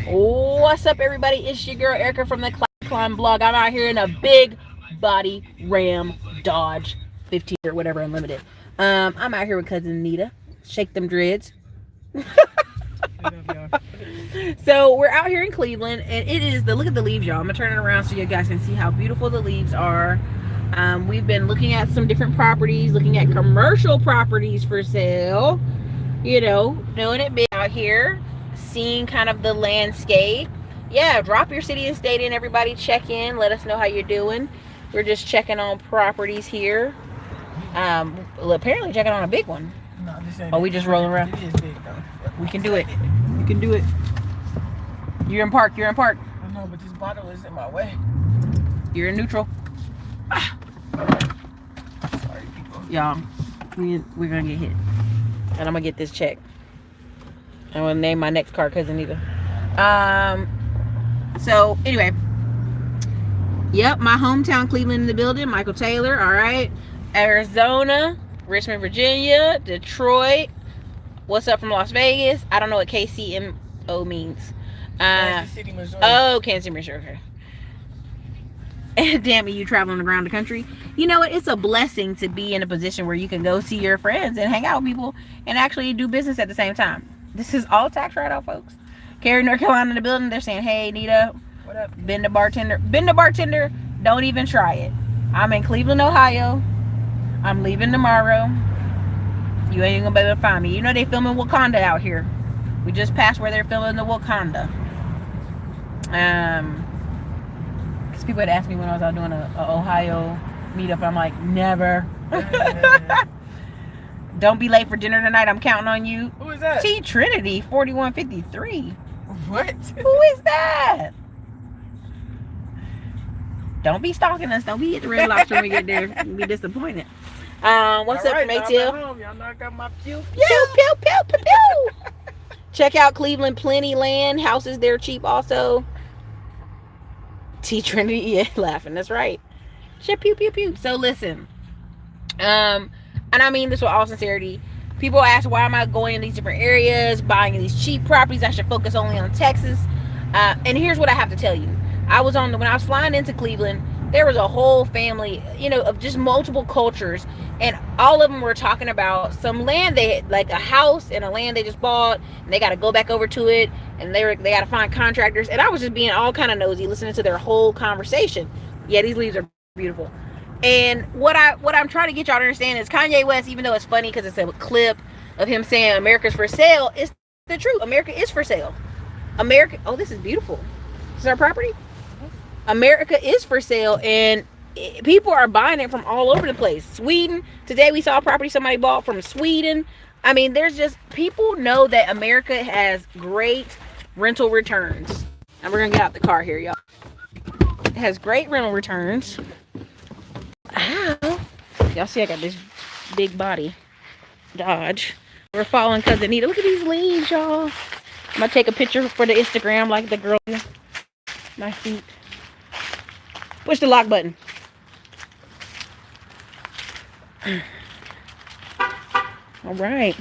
What's up, everybody? It's your girl Erica from the Climb blog. I'm out here in a big body Ram Dodge 15 or whatever unlimited. I'm out here with cousin Anita. Shake them dreads. So we're out here in Cleveland, and it is the look at the leaves, y'all. I'm gonna turn it around so you guys can see how beautiful the leaves are. We've been looking at some different properties, looking at commercial properties for sale. You know, doing it big out here, seeing kind of the landscape. Yeah, drop your city and state in, everybody. Check in. Let us know how you're doing. We're just checking on properties here. Apparently checking on a big one. No, this ain't. Oh, we just rolling around. It is big though. We can do it. You can do it. You're in park. You're in park. I know, but this bottle is in my way. You're in neutral. Sorry, people. Y'all, we're gonna get hit. And I'm gonna get this check. I'm gonna name my next car cousin Anita. So anyway, yep, my hometown, Cleveland in the building. Michael Taylor, all right. Arizona, Richmond, Virginia, Detroit. What's up from Las Vegas? I don't know what KCMO means. Kansas City, Missouri. Oh, Kansas City, Missouri. Okay. Damn it, you traveling around the country. You know what? It's a blessing to be in a position where you can go see your friends and hang out with people and actually do business at the same time. This is all tax write-off, folks. Cary, North Carolina in the building. They're saying, hey, Anita, What up? been the bartender. Don't even try it. I'm in Cleveland, Ohio. I'm leaving tomorrow. You ain't gonna be able to find me. You know they filming Wakanda out here. We just passed where they're filming the Wakanda. Because people had asked me when I was out doing a Ohio meetup. I'm like, never. Don't be late for dinner tonight. I'm counting on you. Who is that? T Trinity 4153. What? Who is that? Don't be stalking us. Don't be at the Red Lobster when we get there. You'll be disappointed. What's up from ATL? Y'all know I got my pew. Pew, pew, pew, pew, pew. Check out Cleveland, plenty land. Houses there cheap also. T Trinity, yeah, laughing. That's right. Shit, pew, pew, pew. So listen. And I mean this with all sincerity. People ask, why am I going in these different areas, buying these cheap properties? I should focus only on Texas. And here's what I have to tell you. When I was flying into Cleveland, there was a whole family, you know, of just multiple cultures, and all of them were talking about some land they had, like a house and a land they just bought, and they got to go back over to it, and they got to find contractors. And I was just being all kind of nosy, listening to their whole conversation. Yeah, these leaves are beautiful. And what I'm trying to get y'all to understand is Kanye West, even though it's funny because it's a clip of him saying America's for sale, it's the truth. America is for sale. Oh, this is beautiful. This is our property. America is for sale, and people are buying it from all over the place. Sweden, today we saw a property somebody bought from Sweden. I mean, there's just, people know that America has great rental returns. And we're gonna get out the car here, y'all. It has great rental returns. Ow. Y'all see I got this big body Dodge. We're following cousin Anita. Look at these leaves, y'all. I'm gonna take a picture for the Instagram like the girl. My feet. Push the lock button. All right.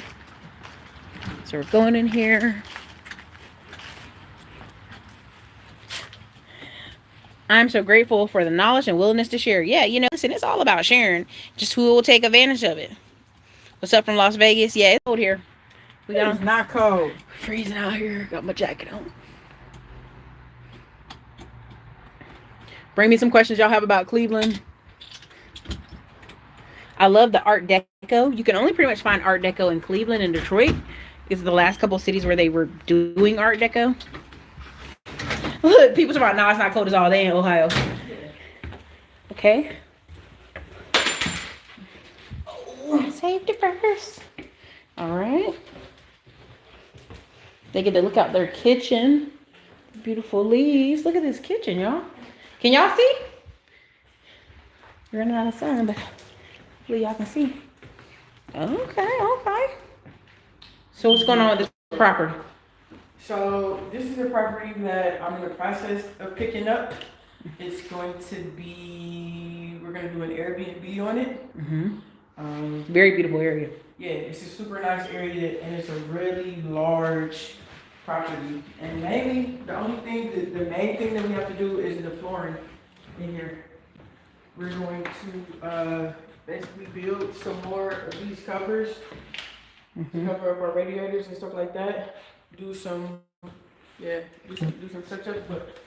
So we're going in here. I'm so grateful for the knowledge and willingness to share. Yeah, you know, listen, it's all about sharing. Just who will take advantage of it. What's up from Las Vegas? Yeah, it's cold here. It's not cold. Freezing out here. Got my jacket on. Bring me some questions y'all have about Cleveland. I love the Art Deco. You can only pretty much find Art Deco in Cleveland and Detroit. It's the last couple cities where they were doing Art Deco. Look, people talk about, nah, it's not cold as all day in Ohio. Okay. Oh, safety first. All right. They get to look out their kitchen. Beautiful leaves. Look at this kitchen, y'all. Can y'all see? We're running out of sun, but hopefully y'all can see. Okay. So what's going on with this property? So this is a property that I'm in the process of picking up. It's going to be, we're going to do an Airbnb on it. Very beautiful area. Yeah, it's a super nice area, and it's a really large property. And mainly, the main thing that we have to do is the flooring in here. We're going to basically build some more of these covers to cover up our radiators and stuff like that. Do some, yeah, do some touch-ups, but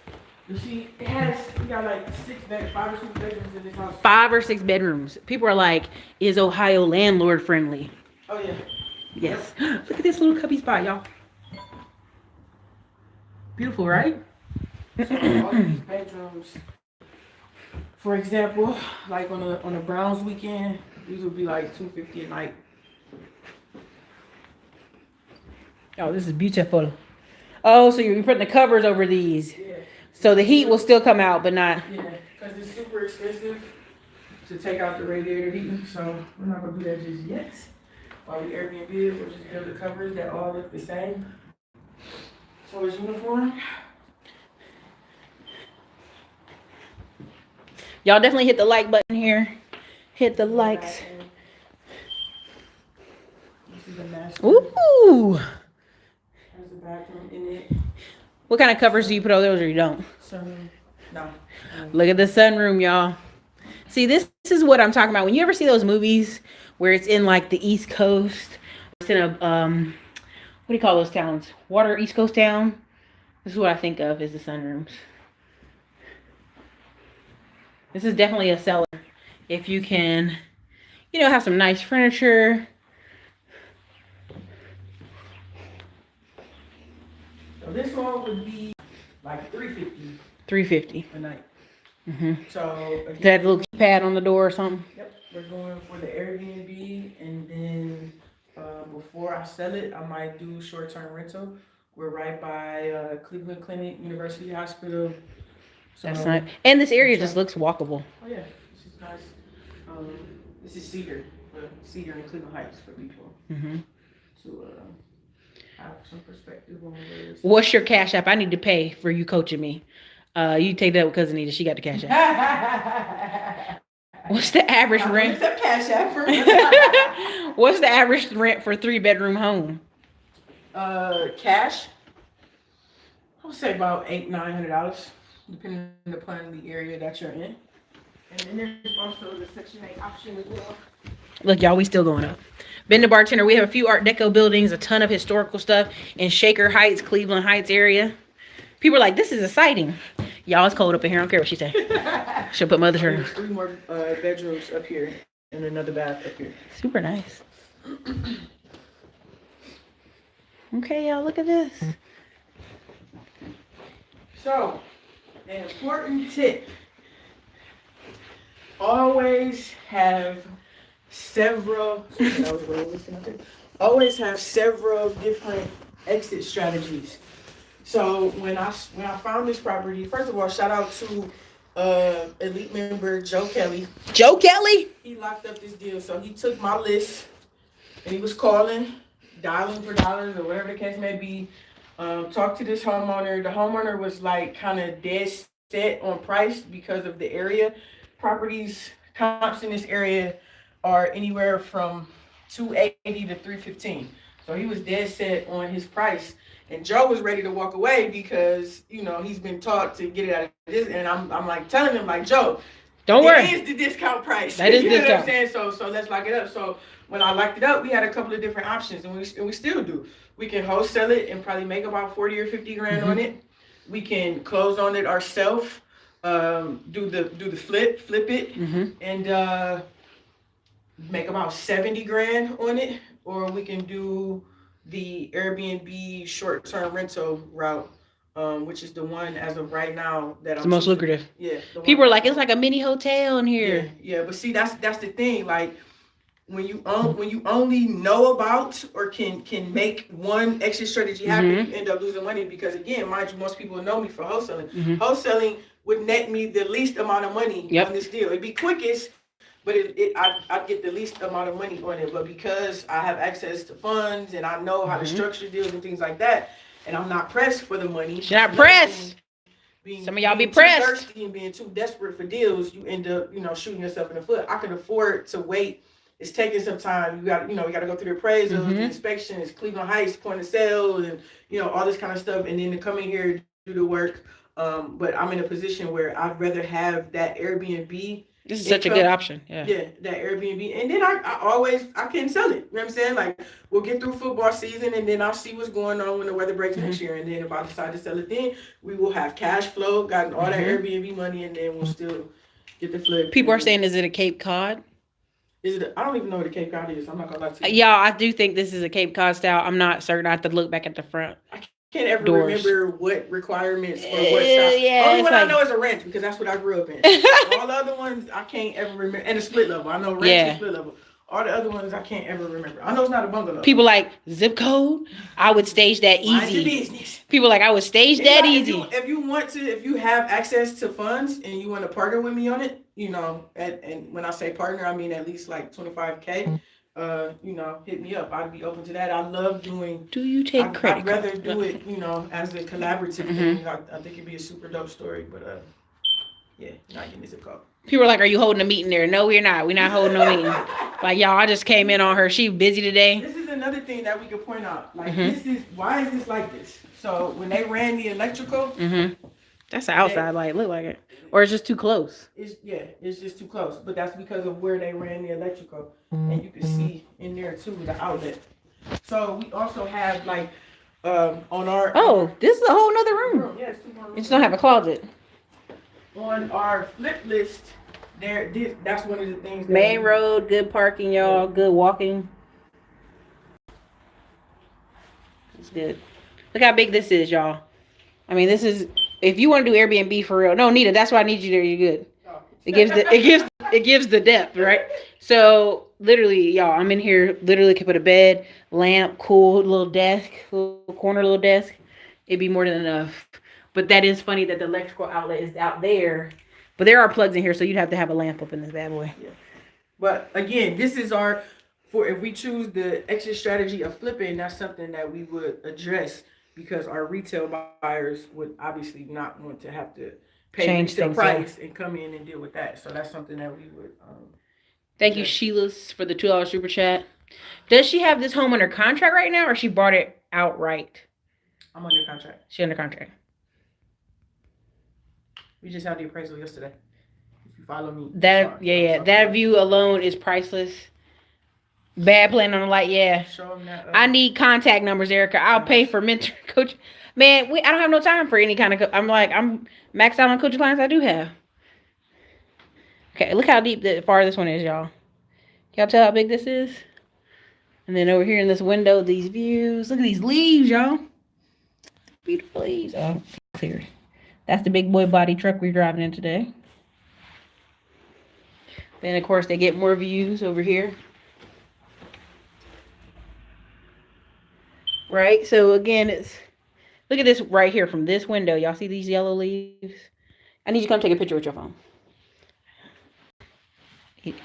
you see, we got like 5 or 6 bedrooms in this house. 5 or 6 bedrooms. People are like, is Ohio landlord friendly? Oh yeah. Yes. Look at this little cubby spot, y'all. Beautiful, right? So all of these bedrooms, for example, like on a Browns weekend, these would be like $250 a night. Oh, this is beautiful. Oh, so you're putting the covers over these. Yeah. So the heat will still come out, but not. Yeah, because it's super expensive to take out the radiator heating, so we're not gonna do that just yet. While we Airbnb it, we'll just build the covers that all look the same. So it's uniform. Y'all definitely hit the like button here. Hit the likes. This is the master. Ooh. There's the bathroom in it. What kind of covers do you put over those or you don't? Sunroom. No. Look at the sunroom, y'all. See, this is what I'm talking about. When you ever see those movies where it's in like the East Coast, it's in a what do you call those towns? Water East Coast town. This is what I think of as the sunrooms. This is definitely a seller. If you can, have some nice furniture. So this one would be like $350 $350 a night. Mm-hmm. So Is that a little keypad on the door or something? Yep, we're going for the Airbnb, and then before I sell it, I might do short-term rental. We're right by Cleveland Clinic, University Hospital. So, That's nice. And this area just looks walkable. Oh yeah, this is nice. This is Cedar and Cleveland Heights for people to have some perspective on where it's. What's your cash app? I need to pay for you coaching me. You take that with Cousin Anita. She got the cash app. What's the average rent? It's a cash app for What's the average rent for a 3-bedroom home? Cash. I would say about $800-900, depending upon the area that you're in. And then there's also the Section 8 option as well. Look, y'all, we still going up. Been the bartender. We have a few Art Deco buildings, a ton of historical stuff in Shaker Heights, Cleveland Heights area. People are like, this is exciting. Y'all, it's cold up in here. I don't care what she say. She'll put mother shirt. There's 3 more bedrooms up here and another bath up here. Super nice. Okay, y'all, look at this. So, an important tip. Always have several different exit strategies. So when I found this property, first of all, shout out to elite member Joe Kelly. Joe Kelly? He locked up this deal. So he took my list and he was calling, dialing for dollars or whatever the case may be. Talked to this homeowner. The homeowner was like kind of dead set on price because of the area. Properties comps in this area are anywhere from $280 to $315. So he was dead set on his price. And Joe was ready to walk away because, he's been taught to get it out of this. And I'm like telling him, like, Joe, don't worry. It is the discount price. That is you discount. Know what I'm saying? So let's lock it up. So when I locked it up, we had a couple of different options, and we still do. We can wholesale it and probably make about 40 or 50 grand on it. We can close on it ourselves, do the flip it, and make about 70 grand on it, or we can do the Airbnb short-term rental route, which is the one as of right now that it's the most lucrative. Yeah. People are like, it's like a mini hotel in here. Yeah. But see, that's the thing. Like when you only know about or can make one exit strategy happen, you end up losing money because, again, mind you, most people know me for wholesaling. Wholesaling would net me the least amount of money on this deal. It'd be quickest, but I'd get the least amount of money on it. But because I have access to funds and I know how to structure deals and things like that, and I'm not pressed for the money. You're not pressed. Some of y'all be pressed. Thirsty and being too desperate for deals, you end up, shooting yourself in the foot. I can afford to wait it's taking some time. You got to go through the appraisals, the inspections, Cleveland Heights, point of sale, and all this kind of stuff, and then to come in here do the work. But I'm in a position where I'd rather have that Airbnb. This is such a good option. Yeah. Yeah, that Airbnb. And then I can sell it. You know what I'm saying? Like, we'll get through football season, and then I'll see what's going on when the weather breaks next year. And then if I decide to sell it then, we will have cash flow, gotten all that Airbnb money, and then we'll still get the flip. People are saying, is it a Cape Cod? I don't even know what a Cape Cod is. I'm not going to lie to you. Yeah, I do think this is a Cape Cod style. I'm not certain. I have to look back at the front. I can't ever remember what requirements for what style. Yeah, only one I know is a ranch, because that's what I grew up in. All the other ones I can't ever remember. And a split level. I know ranch and split level. All the other ones I can't ever remember. I know it's not a bungalow. People like zip code. I would stage that easy. Mind your business. People like I would stage that easy. If you have access to funds and you want to partner with me on it, and when I say partner, I mean at least like $25K. Hit me up. I'd be open to that. I love doing. Do you take credit? I'd rather do it, as a collaborative thing. I think it'd be a super dope story. But yeah, not getting this a call. People are like, "Are you holding a meeting there?" No, we're not. We're not holding no meeting. Like, y'all, I just came in on her. She busy today. This is another thing that we could point out. Like, why is this like this? So when they ran the electrical, that's the outside light. Look like it, or it's just too close. It's just too close. But that's because of where they ran the electrical, and you can see in there too the outlet. So we also have like on our this is a whole nother room. Yeah, it's 2 more rooms. It just don't have a closet. On our flip list, that's one of the things. Main road, good parking, y'all. Good walking. It's good. Look how big this is, y'all. I mean, this is if you want to do Airbnb for real. No, Nita, that's why I need you there. You're good. It gives the depth, right? So literally, y'all, I'm in here. Literally, can put a bed, lamp, cool little desk, little corner, little desk. It'd be more than enough. But that is funny that the electrical outlet is out there. But there are plugs in here, so you'd have to have a lamp up in this bad boy. Yeah. But again, this is if we choose the exit strategy of flipping, that's something that we would address, because our retail buyers would obviously not want to have to pay retail price and come in and deal with that. So that's something that we would. Thank you, Sheila's, for the $2 super chat. Does she have this home under contract right now, or she bought it outright? I'm under contract. She under contract. We just had the appraisal yesterday. If you follow me. That view alone is priceless. Bad plan on the light, yeah. Show them that. I need contact numbers, Erica. I'll pay for mentor coach. Man, I don't have no time for any kind of. I'm maxed out on coaching clients I do have. Okay, look how far this one is, y'all. Y'all tell how big this is? And then over here in this window, these views. Look at these leaves, y'all. Beautiful leaves. Oh, clear. That's the big boy body truck we're driving in today. Then, of course, they get more views over here. Right? So, again, look at this right here from this window. Y'all see these yellow leaves? I need you to come take a picture with your phone.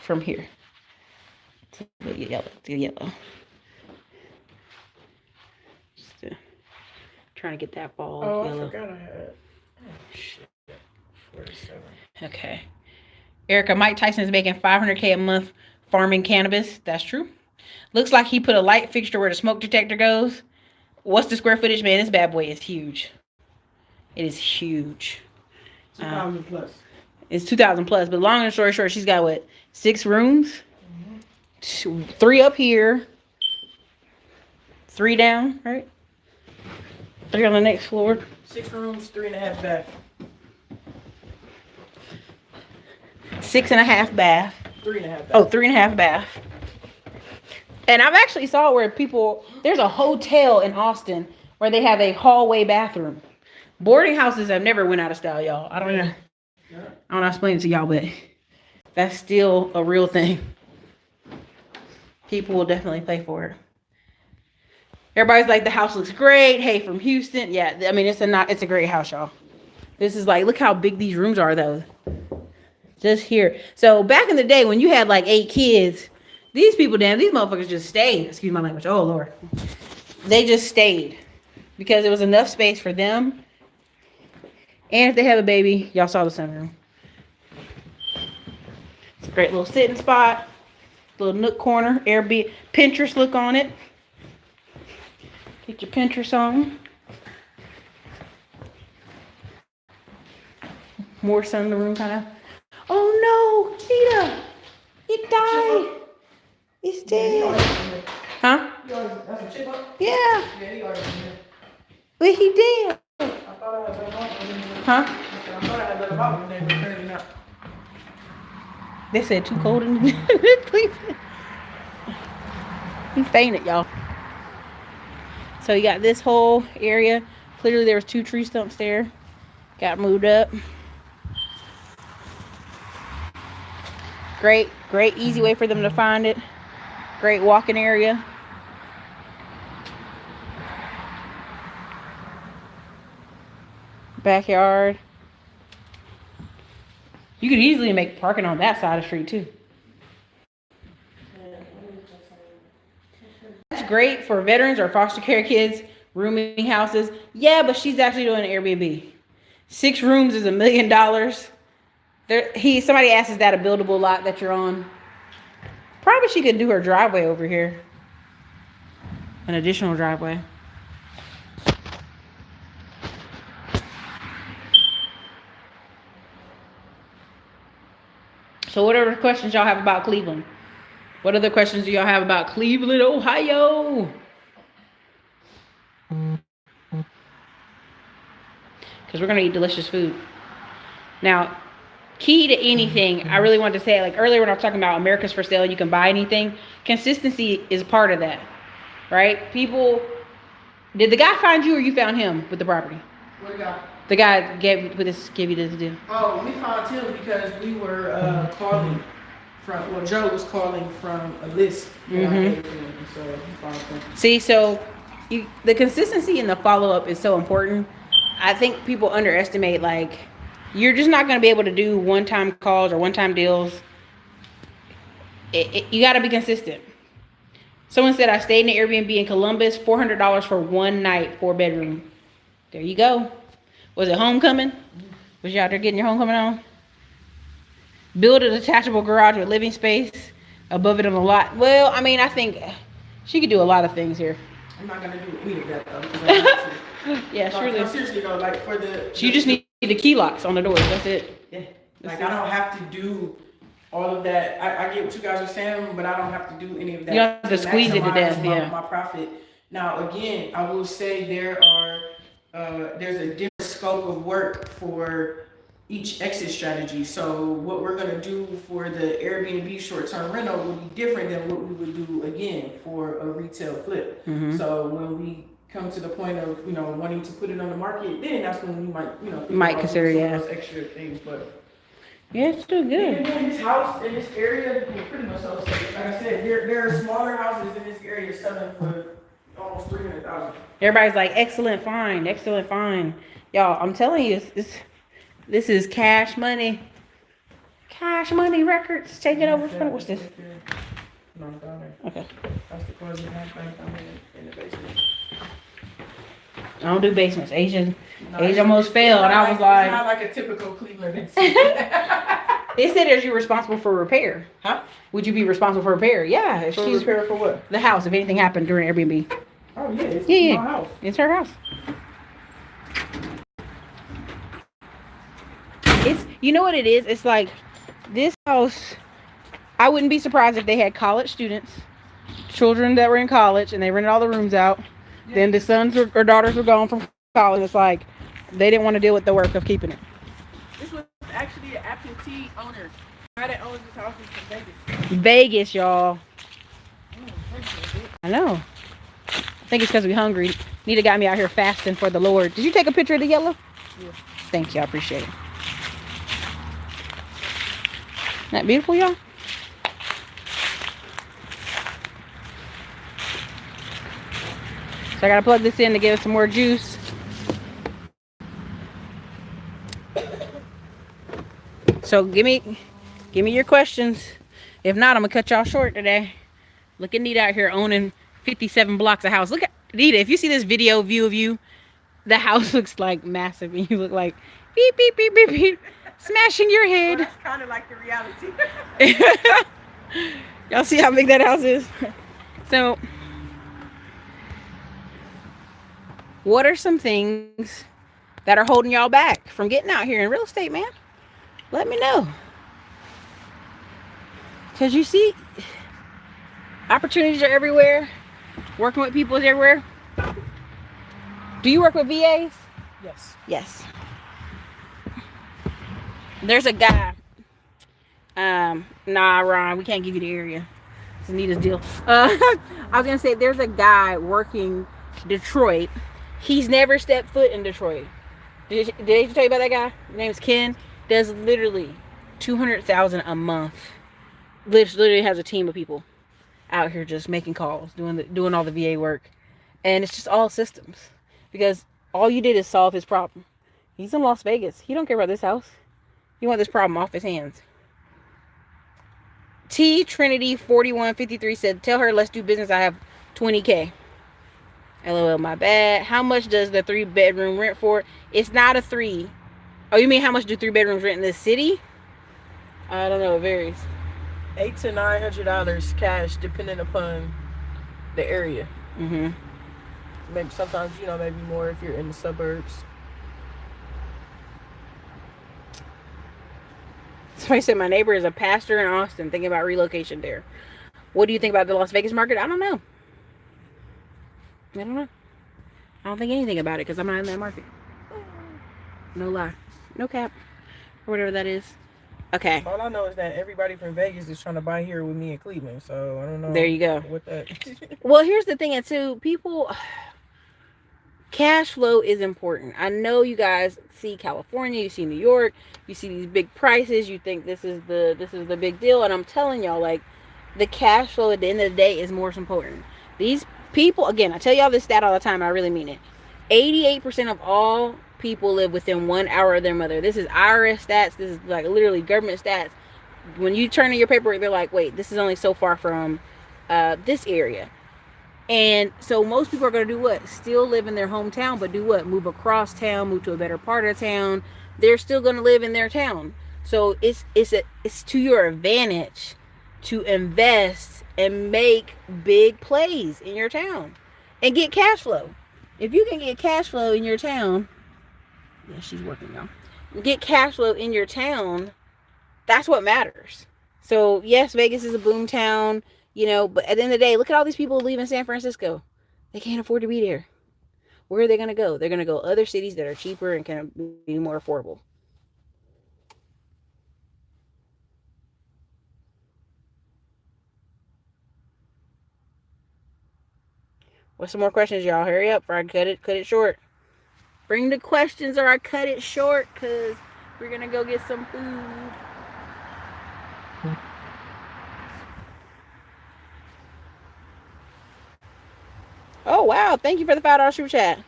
From here. To the yellow. Just trying to get that fall yellow. I forgot I had. Oh, shit. 47. Okay. Erica, Mike Tyson is making $500K a month farming cannabis. That's true. Looks like he put a light fixture where the smoke detector goes. What's the square footage, man? This bad boy is huge. It is huge. 2,000 plus. It's 2,000 plus. But long and short, she's got 6 rooms? 3 up here. 3 down, right? 3 on the next floor. 6 rooms, 3.5 bath. 6.5 bath. 3.5 bath. Oh, 3.5 bath. And I've actually saw where there's a hotel in Austin where they have a hallway bathroom. Boarding houses have never went out of style, y'all. I don't know. I don't know how to explain it to y'all, but that's still a real thing. People will definitely pay for it. Everybody's like, the house looks great. Hey, from Houston. Yeah, I mean, it's a great house, y'all. This is look how big these rooms are, though. Just here. So back in the day when you had 8 kids, these motherfuckers just stayed. Excuse my language. Oh, Lord. They just stayed because there was enough space for them. And if they have a baby, y'all saw the sunroom. It's a great little sitting spot. Little nook corner, Airbnb, Pinterest look on it. Get your Pinterest on. More sun in the room, kind of. Oh no, Anita, it died. It's dead. Huh? That's a chipmunk? Yeah. Yeah, he already in here. But he did. I thought I had let him out. Huh? I thought I had let him out, but apparently not. They said too cold in Cleveland. He fainted, y'all. So you got this whole area. Clearly there was 2 tree stumps there. Got moved up. Great, easy way for them to find it. Great walking area. Backyard. You could easily make parking on that side of the street too. That's great for veterans or foster care kids, rooming houses. Yeah, but she's actually doing an Airbnb. 6 rooms is $1 million. Somebody asked, is that a buildable lot that you're on? Probably she could do her driveway over here. An additional driveway. So what other questions y'all have about Cleveland? What other questions do y'all have about Cleveland, Ohio? Because we're going to eat delicious food. Now, key to anything, I really wanted to say, like earlier when I was talking about America's for sale, you can buy anything. Consistency is a part of that, right? People, did the guy find you or you found him with the property? What guy? The guy gave you this deal. Oh, we found him because we were calling from, well, Joe was calling from a list. Mm-hmm. So we found him. See, so the consistency and the follow-up is so important. I think people underestimate, like, you're just not going to be able to do one-time calls or one-time deals. You got to be consistent. Someone said, I stayed in an Airbnb in Columbus, $400 for one night, 4-bedroom. There you go. Was it homecoming? Was you out there getting your homecoming on? Build a detachable garage with living space above it on the lot. Well, I mean, I think she could do a lot of things here. I'm not gonna do any of that though. 'Cause I have to. Yeah, surely. No, seriously though, like for the. So you just need the key locks on the doors. That's it. Yeah. Like I don't have to do all of that. I get what you guys are saying, but I don't have to do any of that. You don't have to squeeze it to maximize death. Yeah. my profit. Now again, I will say there's a different scope of work for each exit strategy. So what we're gonna do for the Airbnb short-term rental will be different than what we would do again for a retail flip. Mm-hmm. So when we come to the point of wanting to put it on the market, then that's when we might consider those extra things. But yeah, it's still good. in this house in this area, we're pretty much all safe. Like I said, there are smaller houses in this area selling for almost $300,000. Everybody's like, excellent find, excellent find. Y'all, I'm telling you, this is cash money. Cash money records taking over from, what's this? No, down there. Okay. That's the closet. I'm in the basement. I don't do basements. Asia almost failed, and I was like, it's not like a typical Cleveland. they said, "Is you responsible for repair?" Huh? Would you be responsible for repair? Yeah, if For she's repair for what? the house. If anything happened during Airbnb, Oh yeah, it's Yeah. my house. it's her house. It's, you know what it is? It's like this house. I wouldn't be surprised if they had college students, children that were in college, and they rented all the rooms out. Yeah. Then the sons or daughters were gone from college. It's like they didn't want to deal with the work of keeping it. This was actually an absentee owner. The guy that owns this house is from Vegas. Vegas, y'all. I know. I think it's because we're hungry. Nita got me out here fasting for the Lord. Did you take a picture of the yellow? Yeah. Thank you. I appreciate it. Isn't that beautiful, y'all? So I got to plug this in to give us some more juice. So give me your questions. If not, I'm going to cut y'all short today. Look at Nita out here owning 57 blocks of house. Look at Nita. If you see this video view of you, the house looks like massive, and you look like beep, beep, beep, beep, beep, smashing your head. Well, that's kind of like the reality. Y'all see how big that house is? So, what are some things that are holding y'all back from getting out here in real estate, man? Let me know. Because you see, opportunities are everywhere. Working with people is everywhere. Do you work with VAs? Yes. Yes. There's a guy. Nah, Ron, we can't give you the area. It's Anita's deal. I was gonna say there's a guy working Detroit. He's never stepped foot in Detroit. Did I tell you about that guy? His name's Ken. Does literally 200,000 a month. Literally has a team of people out here just making calls, doing all the VA work, and it's just all systems because all you did is solve his problem. He's in Las Vegas. He don't care about this house. He want this problem off his hands. T Trinity 4153 said, "Tell her let's do business. I have 20K." LOL, my bad. How much does the 3-bedroom rent for? It's not a 3. Oh, you mean how much do 3 bedrooms rent in this city? I don't know. It varies. $800 to $900 cash, depending upon the area. Mm-hmm. Maybe sometimes, maybe more if you're in the suburbs. Somebody said my neighbor is a pastor in Austin thinking about relocation there. What do you think about the Las Vegas market? I don't know. I don't think anything about it because I'm not in that market. No lie. No cap. Or whatever that is. Okay. All I know is that everybody from Vegas is trying to buy here with me in Cleveland. So I don't know. There you go. What that. Well, here's the thing, too. People, cash flow is important. I know you guys see California, you see New York, you see these big prices. You think this is the big deal, and I'm telling y'all, like, the cash flow at the end of the day is more important. These people, again, I tell y'all this stat all the time, and I really mean it. 88% of all people live within 1 hour of their mother. This is IRS stats. This is like literally government stats. When you turn in your paperwork, they're like, wait, this is only so far from this area. And so most people are going to do what? Still live in their hometown, but do what? Move across town, move to a better part of town. They're still going to live in their town. So it's to your advantage to invest and make big plays in your town and get cash flow. If you can get cash flow in your town, yeah, she's working now. Get cash flow in your town, that's what matters. So yes, Vegas is a boom town, but at the end of the day, look at all these people leaving San Francisco. They can't afford to be there. Where are they going to go? They're going to go other cities that are cheaper and can be more affordable. What's some more questions, y'all? Hurry up or I cut it short. Bring the questions or I cut it short because we're going to go get some food. Oh, wow. Thank you for the $5 super chat.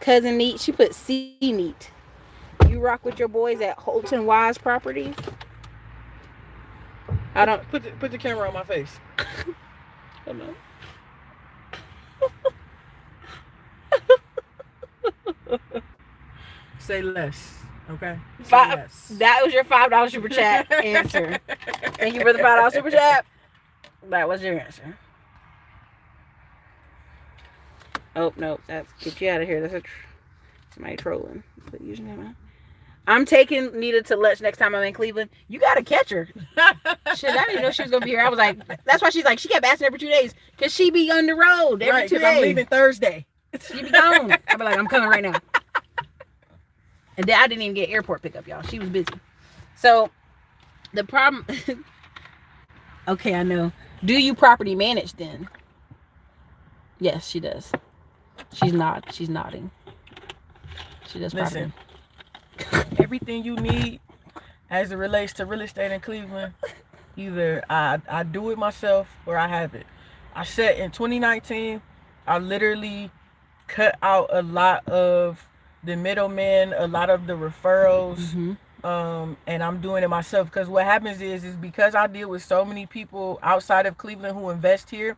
Cousin Neat. She put C Neat. You rock with your boys at Holton Wise Properties? I don't... Put the camera on my face. I don't know. Say less, okay? Less. That was your $5 super chat answer. Thank you for the $5 super chat. That was your answer. Oh, no. That's get you out of here. That's somebody trolling. Quit using that, man. I'm taking Nita to lunch next time I'm in Cleveland. You got to catch her. Shit, I didn't know she was going to be here. I was like, that's why she's like, she kept asking every 2 days because she be on the road every 2 days. I'm leaving Thursday. She be gone. I be like, I'm coming right now. And then I didn't even get airport pickup, y'all. She was busy. So, the problem... Okay, I know. Do you property manage then? Yes, she does. She's nodding. She does property. Listen, everything you need as it relates to real estate in Cleveland, either I do it myself or I have it. I said in 2019, I literally cut out a lot of the middlemen, a lot of the referrals, and I'm doing it myself. Because what happens is because I deal with so many people outside of Cleveland who invest here,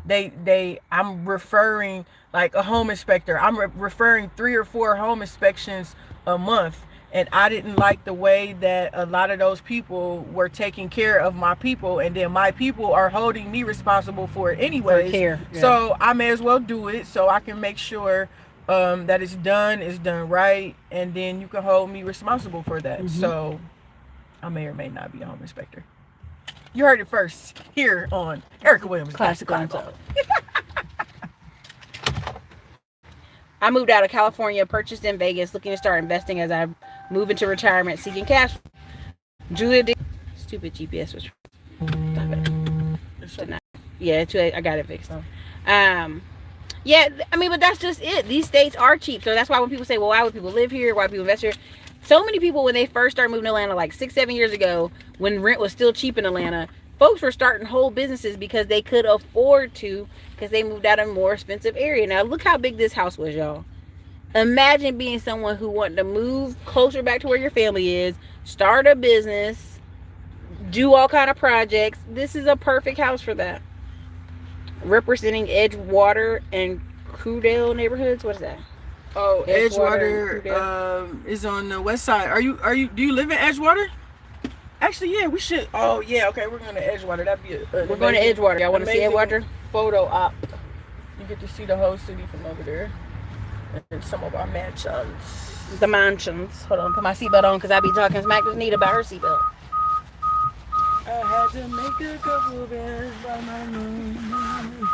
I'm referring like a home inspector. I'm referring 3 or 4 home inspections a month. and I didn't like the way that a lot of those people were taking care of my people, and then my people are holding me responsible for it anyways. For care, yeah. So I may as well do it so I can make sure that it's done right, and then you can hold me responsible for that. Mm-hmm. So I may or may not be a home inspector. You heard it first here on Erica Williams Classic Untold. I moved out of California, purchased in Vegas, looking to start investing as I move into retirement, seeking cash. Julia did. Stupid GPS was. Yeah, I got it fixed. Yeah, I mean, but that's just it. These states are cheap, so that's why when people say, "Well, why would people live here? Why would people invest here?" So many people, when they first started moving to Atlanta, like 6-7 years ago, when rent was still cheap in Atlanta, folks were starting whole businesses because they could afford to, because they moved out of a more expensive area. Now, look how big this house was, y'all. Imagine being someone who wanted to move closer back to where your family is, start a business, do all kind of projects. This is a perfect house for that. Representing Edgewater and Crudell neighborhoods. What is that? Oh, Edgewater is on the west side. Do you live in Edgewater? Actually, yeah, we should. Oh, yeah, okay, we're going to Edgewater. That'd be we're going to Edgewater. Y'all want to see Edgewater? Photo op. You get to see the whole city from over there. And some of our mansions. The mansions. Hold on, put my seatbelt on because I be talking smack with Anita about her seatbelt. I had to make a couple bands by my room.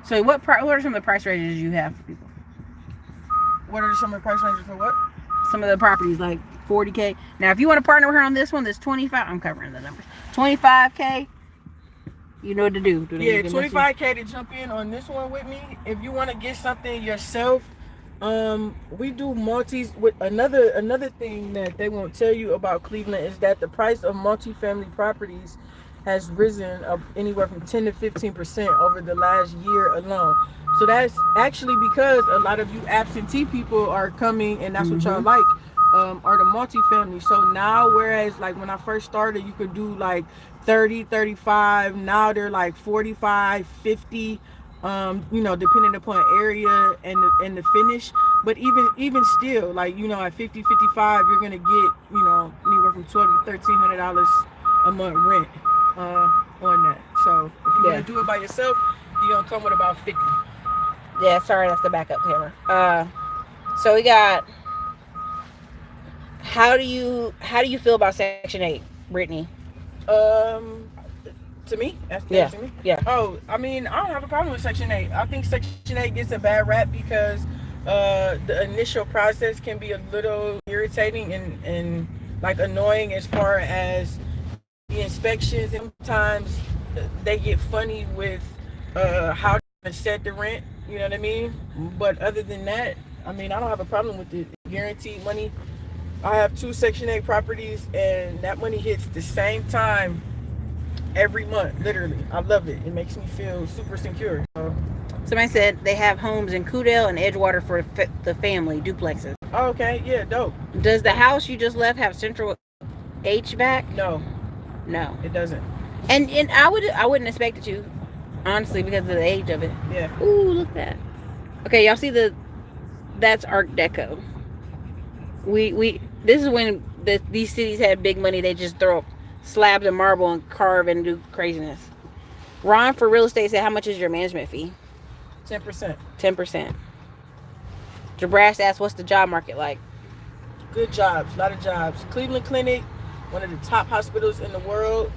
So what are some of the price ranges you have for people? What are some of the price ranges for what? Some of the properties, like $40K. Now, if you want to partner with her on this one, that's $25. I'm covering the numbers. $25K. You know what to do. Yeah, $25K to jump in on this one with me. If you want to get something yourself, we do multis. With another thing that they won't tell you about Cleveland is that the price of multifamily properties has risen anywhere from 10 to 15% over the last year alone. So that's actually because a lot of you absentee people are coming, and that's what y'all like, are the multifamily. So now, whereas like when I first started, you could do like 30, 35, now they're like 45, 50, depending upon area and the finish. But even still, like, at 50, 55, you're going to get, anywhere from $1,200 to $1,300 a month rent on that. So if you want to do it by yourself, you're going to come with about 50. Yeah, sorry, that's the backup camera. So we got, how do you feel about Section 8, Brittany? To me? Yeah. To me? Yeah. Oh, I mean, I don't have a problem with Section 8. I think Section 8 gets a bad rap because the initial process can be a little irritating and like annoying as far as the inspections. And sometimes they get funny with how to set the rent, you know what I mean? But other than that, I mean, I don't have a problem with it. Guaranteed money. I have 2 Section 8 properties, and that money hits the same time every month, literally. I love it. It makes me feel super secure. So. Somebody said they have homes in Crudell and Edgewater for the family, duplexes. Oh, okay, yeah, dope. Does the house you just left have central HVAC? No, it doesn't. And I wouldn't expect it to, honestly, because of the age of it. Yeah. Ooh, look at that. Okay, y'all see that's Art Deco. This is when these cities had big money. They just throw up slabs of marble and carve and do craziness. Ron for real estate said, how much is your management fee? 10%. 10%. Jabrash asked, what's the job market like? Good jobs, a lot of jobs. Cleveland Clinic, one of the top hospitals in the world.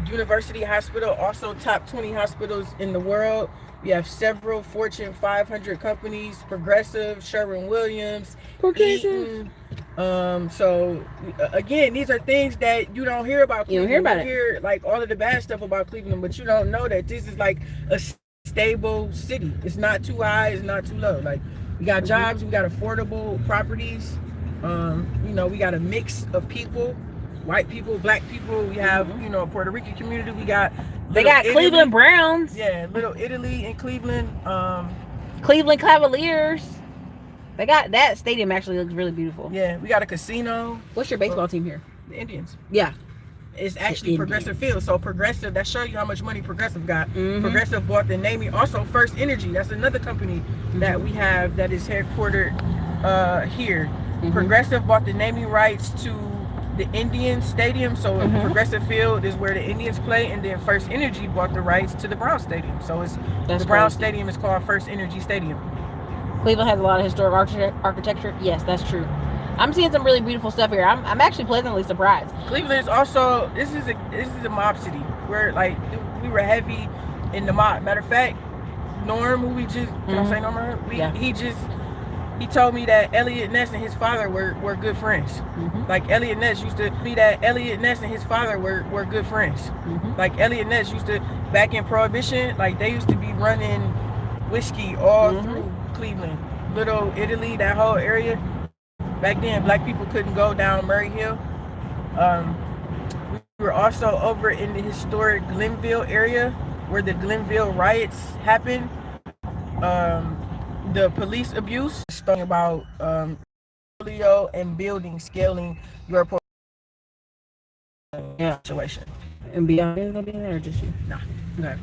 University Hospital, also top 20 hospitals in the world. We have several Fortune 500 companies, Progressive, Sherwin-Williams, Eaton. So again, these are things that you don't hear about Cleveland. You don't hear about it. You hear like all of the bad stuff about Cleveland, but you don't know that this is like a stable city. It's not too high, it's not too low. Like, we got jobs, we got affordable properties. We got a mix of people, white people, black people. We have, a Puerto Rican community. We got Cleveland Browns. Yeah, Little Italy in Cleveland. Cleveland Cavaliers. They got that stadium actually looks really beautiful. Yeah, we got a casino. What's your baseball team here? The Indians. Yeah. It's actually Progressive Field. So Progressive, that show you how much money Progressive got. Mm-hmm. Progressive bought the naming. Also, First Energy. That's another company that we have that is headquartered here. Progressive bought the naming rights to the Indian Stadium. So Progressive Field is where the Indians play, and then First Energy bought the rights to the Brown Stadium. So it's the Brown Stadium is called First Energy Stadium. Cleveland has a lot of historic architecture. Yes, that's true. I'm seeing some really beautiful stuff here. I'm actually pleasantly surprised. Cleveland is also this is a mob city where like we were heavy in the mob. Matter of fact, Norm, who we just can I say Norm? He told me that Elliot Ness and his father were good friends. Like Elliot Ness used to be that Elliot Ness and his father were good friends. Like Elliot Ness used to back in Prohibition, like they used to be running whiskey all through Cleveland, Little Italy, that whole area. Back then, black people couldn't go down Murray Hill. We were also over in the historic Glenville area where the Glenville riots happened. The police abuse, talking about portfolio and building, scaling your situation. And beyond is gonna be in there, or just you? Nah. Okay.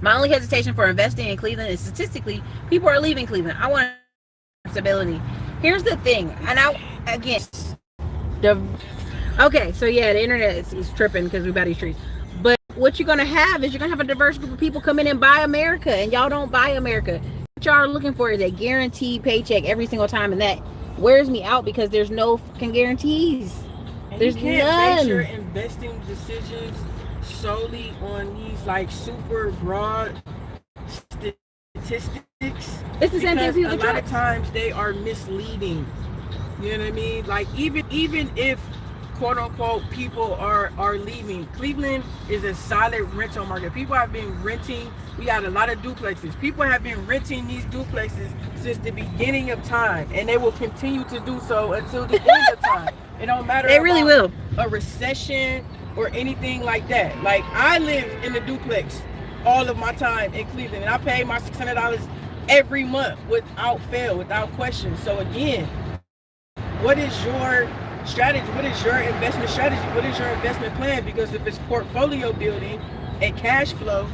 My only hesitation for investing in Cleveland is statistically, people are leaving Cleveland. I want stability. Here's the thing, and okay, so yeah, the internet is tripping because we buy these trees. But what you're gonna have is you're gonna have a diverse group of people come in and buy America, and y'all don't buy America. What y'all are looking for is a guaranteed paycheck every single time, and that wears me out because there's no fucking guarantees. And there's you can't none. base your investing decisions solely on these like super broad statistics. It's the same thing as a lot of times they are misleading. You know what I mean? Like even if quote unquote people are leaving, Cleveland is a solid rental market. People have been renting. We got a lot of duplexes. People have been renting these duplexes since the beginning of time, and they will continue to do so until the end of time. It don't matter. It really will. A recession or anything like that. Like I live in the duplex all of my time in Cleveland, and I pay my $600 every month without fail, without question. So again, what is your strategy? What is your investment strategy? What is your investment plan? Because if it's portfolio building and cash flow,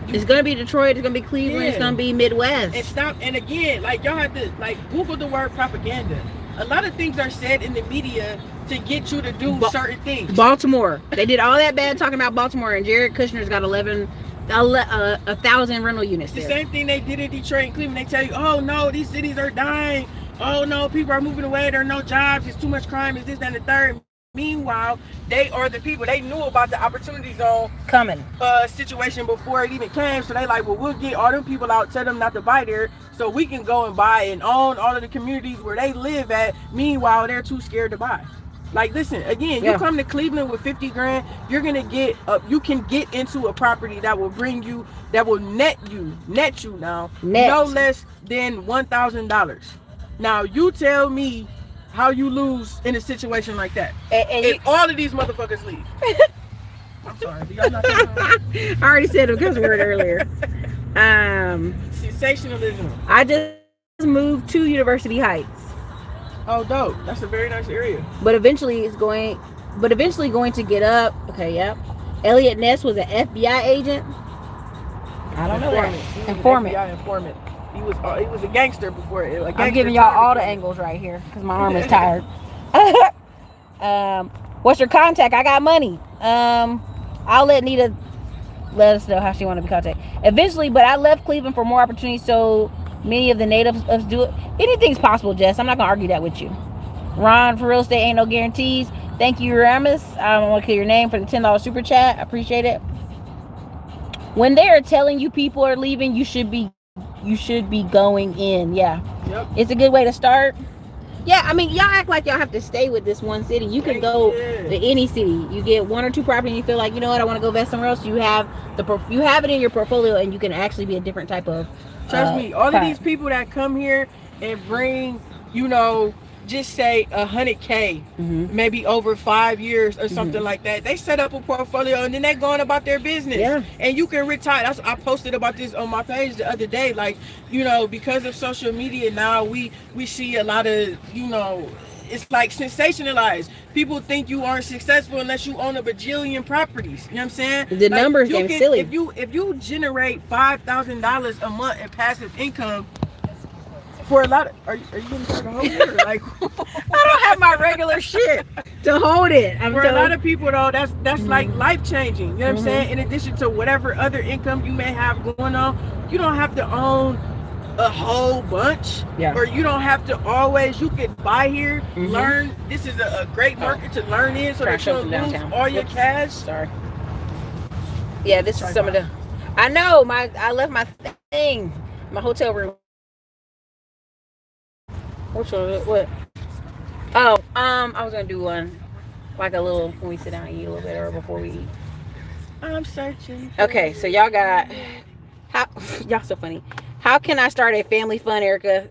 it's gonna be Detroit, it's gonna be Cleveland, it's gonna be Midwest. And again, like y'all have to like Google the word propaganda. A lot of things are said in the media to get you to do certain things. Baltimore, they did all that bad talking about Baltimore, and Jared Kushner's got 1,000 rental units there. The same thing they did in Detroit and Cleveland. They tell you, oh no, these cities are dying. Oh no, people are moving away. There are no jobs. It's too much crime. It's this, that, and the third. Meanwhile, they are the people. They knew about the opportunity zone coming situation before it even came. So they like, well, we'll get all them people out, tell them not to buy there, so we can go and buy and own all of the communities where they live at. Meanwhile, they're too scared to buy. Like, listen, again, you come to Cleveland with 50 grand, you're gonna get you can get into a property that will bring you, that will net you now no less than $1,000. Now you tell me how you lose in a situation like that. And all of these motherfuckers leave. I'm sorry. Do y'all not I already said a cuss word earlier. Sensationalism. I just moved to University Heights. Oh, dope. That's a very nice area. But eventually going to get up. Okay, yep. Elliot Ness was an FBI agent. I don't know that. Informant. FBI informant. He was a gangster before. I'm giving y'all all the angles right here because my arm is tired. What's your contact? I got money. I'll let Anita let us know how she want to be contacted eventually. But I left Cleveland for more opportunities, so many of the natives do it. Anything's possible, Jess. I'm not gonna argue that with you. Ron, for real estate ain't no guarantees. Thank you, Ramus. I don't want to clear your name for the $10 super chat. I appreciate it. When they are telling you people are leaving, you should be going in. Yeah. Yep. It's a good way to start. Yeah, I mean, y'all act like y'all have to stay with this one city. You can go to any city. You get one or two property and you feel like, you know what, I want to go invest somewhere else. You have it in your portfolio, and you can actually be a different type of trust me, all of these people that come here and bring, just say 100K, maybe over 5 years or something like that. They set up a portfolio and then they going about their business. Yeah. And you can retire. I posted about this on my page the other day. Like, because of social media now, we see a lot of, it's like sensationalized. People think you aren't successful unless you own a bajillion properties. You know what I'm saying? The Like numbers you game can, silly. if you generate $5,000 a month in passive income, for a lot of, are you gonna try to hold it or like? I don't have my regular shit to hold it. I'm For a lot telling. of people though, that's like life changing. You know what I'm saying? In addition to whatever other income you may have going on, you don't have to own a whole bunch, Yeah. or you don't have to always. You could buy here, learn. This is a great market to learn in, so Trying to that you show don't some lose downtown. all your Whoops. cash. Sorry. Yeah, this is Sorry, some of the. I know I left my thing, my hotel room. Which one? What? Oh, I was gonna do one, like a little when we sit down and eat a little bit, or before we eat. I'm searching. Okay, so y'all got how y'all so funny. How can I start a family fun, Erica?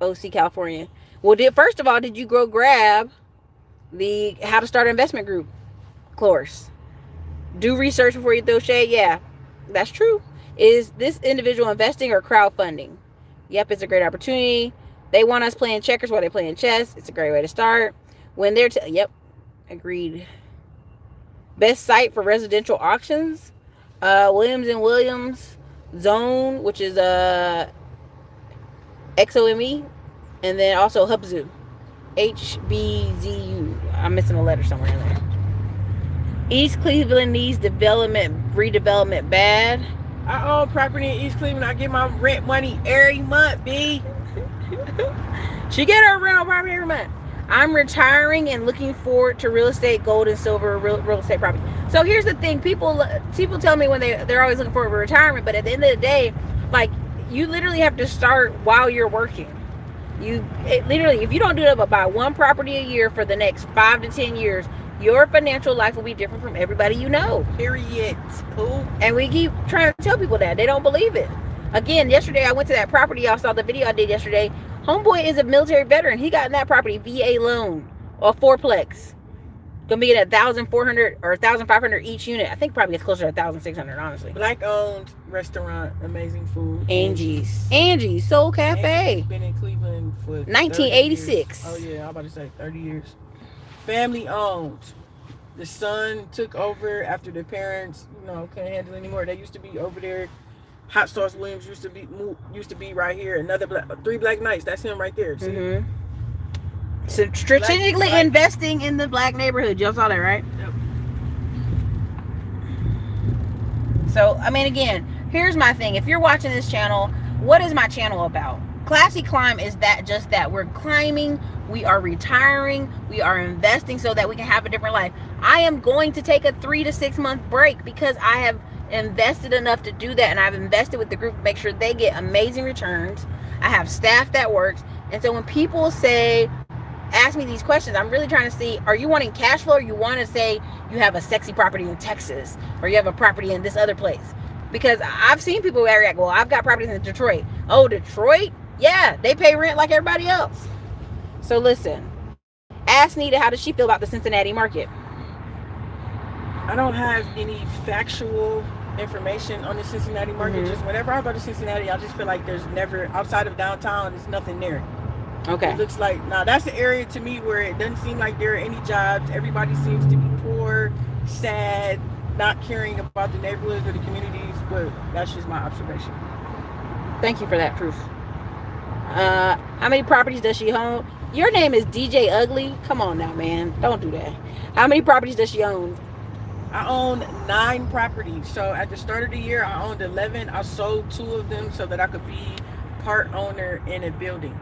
OC California. Well, first of all, did you go grab the how to start an investment group course? Do research before you throw shade. Yeah, that's true. Is this individual investing or crowdfunding? Yep, it's a great opportunity. They want us playing checkers while they're playing chess. It's a great way to start. When they're yep, agreed. Best site for residential auctions. Williams and Williams Zone, which is XOME, and then also Hubzu. HBZU. I'm missing a letter somewhere in there. East Cleveland needs redevelopment bad. I own property in East Cleveland. I get my rent money every month, B. She get her rental property every month. I'm retiring and looking forward to real estate, gold and silver, real estate property. So here's the thing: people tell me when they're always looking forward to retirement, but at the end of the day, like you literally have to start while you're working. Literally, if you don't do it about one property a year for the next 5 to 10 years, your financial life will be different from everybody you know. Period. Ooh. And we keep trying to tell people that they don't believe it. Again, yesterday I went to that property. Y'all saw the video I did yesterday. Homeboy is a military veteran. He got in that property VA loan or fourplex. Gonna be at 1,400 or 1,500 each unit. I think probably it's closer to 1,600, honestly. Black owned restaurant, amazing food. Angie's Soul Cafe. Angie's been in Cleveland for 1986. Oh yeah, I'm about to say 30 years. Family owned. The son took over after the parents, couldn't handle it anymore. They used to be over there. Hot Sauce Williams used to be right here. Another Three Black Nights. That's him right there. See? So strategically investing in the black neighborhood. Y'all saw that, right? Yep. So, I mean, again, here's my thing. If you're watching this channel, what is my channel about? Classy Climb is just that. We're climbing, we are retiring, we are investing so that we can have a different life. I am going to take a 3 to 6 month break because I have invested enough to do that, and I've invested with the group to make sure they get amazing returns. I have staff that works. And so when people ask me these questions, I'm really trying to see, are you wanting cash flow, or you want to say you have a sexy property in Texas, or you have a property in this other place? Because I've seen people react, well, I've got properties in Detroit. Oh, Detroit? Yeah, they pay rent like everybody else. So listen, ask Nita, how does she feel about the Cincinnati market? I don't have any factual information on the Cincinnati market. Just whenever I go to Cincinnati, I just feel like there's never, outside of downtown, there's nothing there. Okay. It looks like, now that's the area to me where it doesn't seem like there are any jobs. Everybody seems to be poor, sad, not caring about the neighborhoods or the communities, but that's just my observation. Thank you for that proof. How many properties does she own? Your name is DJ Ugly. Come on now, man. Don't do that. How many properties does she own? I own 9 properties. So at the start of the year, I owned 11. I sold 2 of them so that I could be part owner in a building.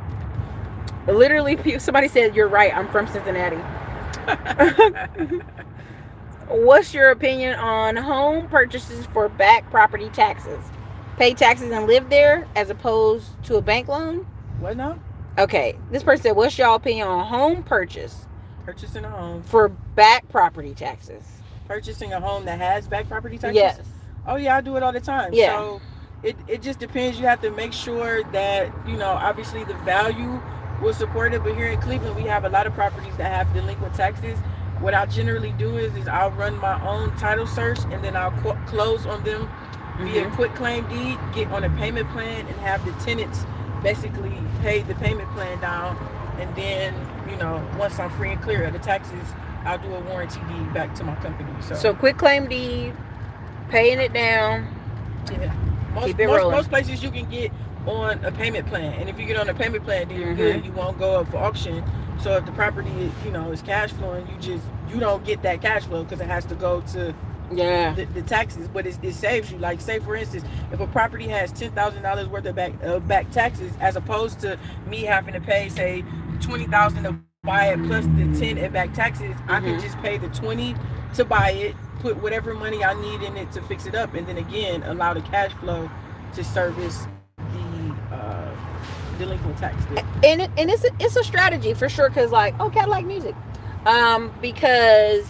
Literally, somebody said, you're right, I'm from Cincinnati. What's your opinion on home purchases for back property taxes? Pay taxes and live there as opposed to a bank loan? What now? Okay, this person said, what's your opinion on home purchase? Purchasing a home. For back property taxes. Purchasing a home that has back property taxes? Yes. Oh yeah, I do it all the time. Yeah. So it just depends. You have to make sure that, obviously the value will support it. But here in Cleveland, we have a lot of properties that have delinquent taxes. What I generally do is I'll run my own title search, and then I'll close on them via quick claim deed, get on a payment plan, and have the tenants basically pay the payment plan down. And then, once I'm free and clear of the taxes, I'll do a warranty deed back to my company. So quit claim deed, paying it down. Yeah. Keep it rolling. Most places you can get on a payment plan, and if you get on a payment plan, then you're good. You won't go up for auction. So if the property, is cash flowing, you don't get that cash flow because it has to go to the taxes. But it saves you. Like, say for instance, if a property has $10,000 worth of back taxes, as opposed to me having to pay, say, $20,000 to buy it plus the 10 in back taxes, I can just pay the 20 to buy it, put whatever money I need in it to fix it up, and then again allow the cash flow to service the delinquent tax bill. And it's a strategy for sure, because I like music, because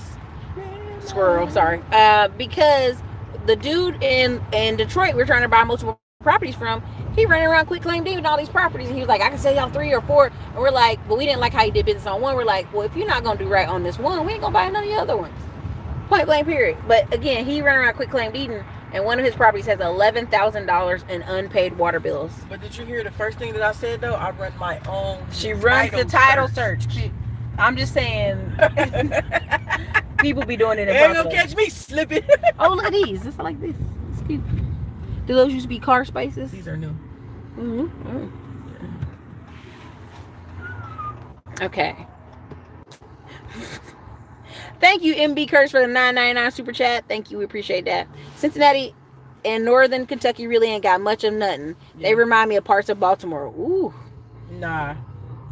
because the dude in Detroit we're trying to buy multiple properties from, he running around quit claim deed with all these properties, and he was like, I can sell y'all 3 or 4, and we're like, but we didn't like how he did business on one. We're like, well, if you're not gonna do right on this one, we ain't gonna buy none of the other ones. Point blank period. But again, he ran around quit claim deeding, and one of his properties has $11,000 in unpaid water bills. But did you hear the first thing that I said though? I run my own. She runs the title search. I'm just saying, people be doing it in Ain't gonna catch me slipping. Oh, look at these. It's like this. It's cute. Do those used to be car spaces? These are new. Okay. Thank you, MB Curse, for the $9.99 super chat. Thank you. We appreciate that. Cincinnati and Northern Kentucky really ain't got much of nothing. Yeah. They remind me of parts of Baltimore. Ooh. Nah.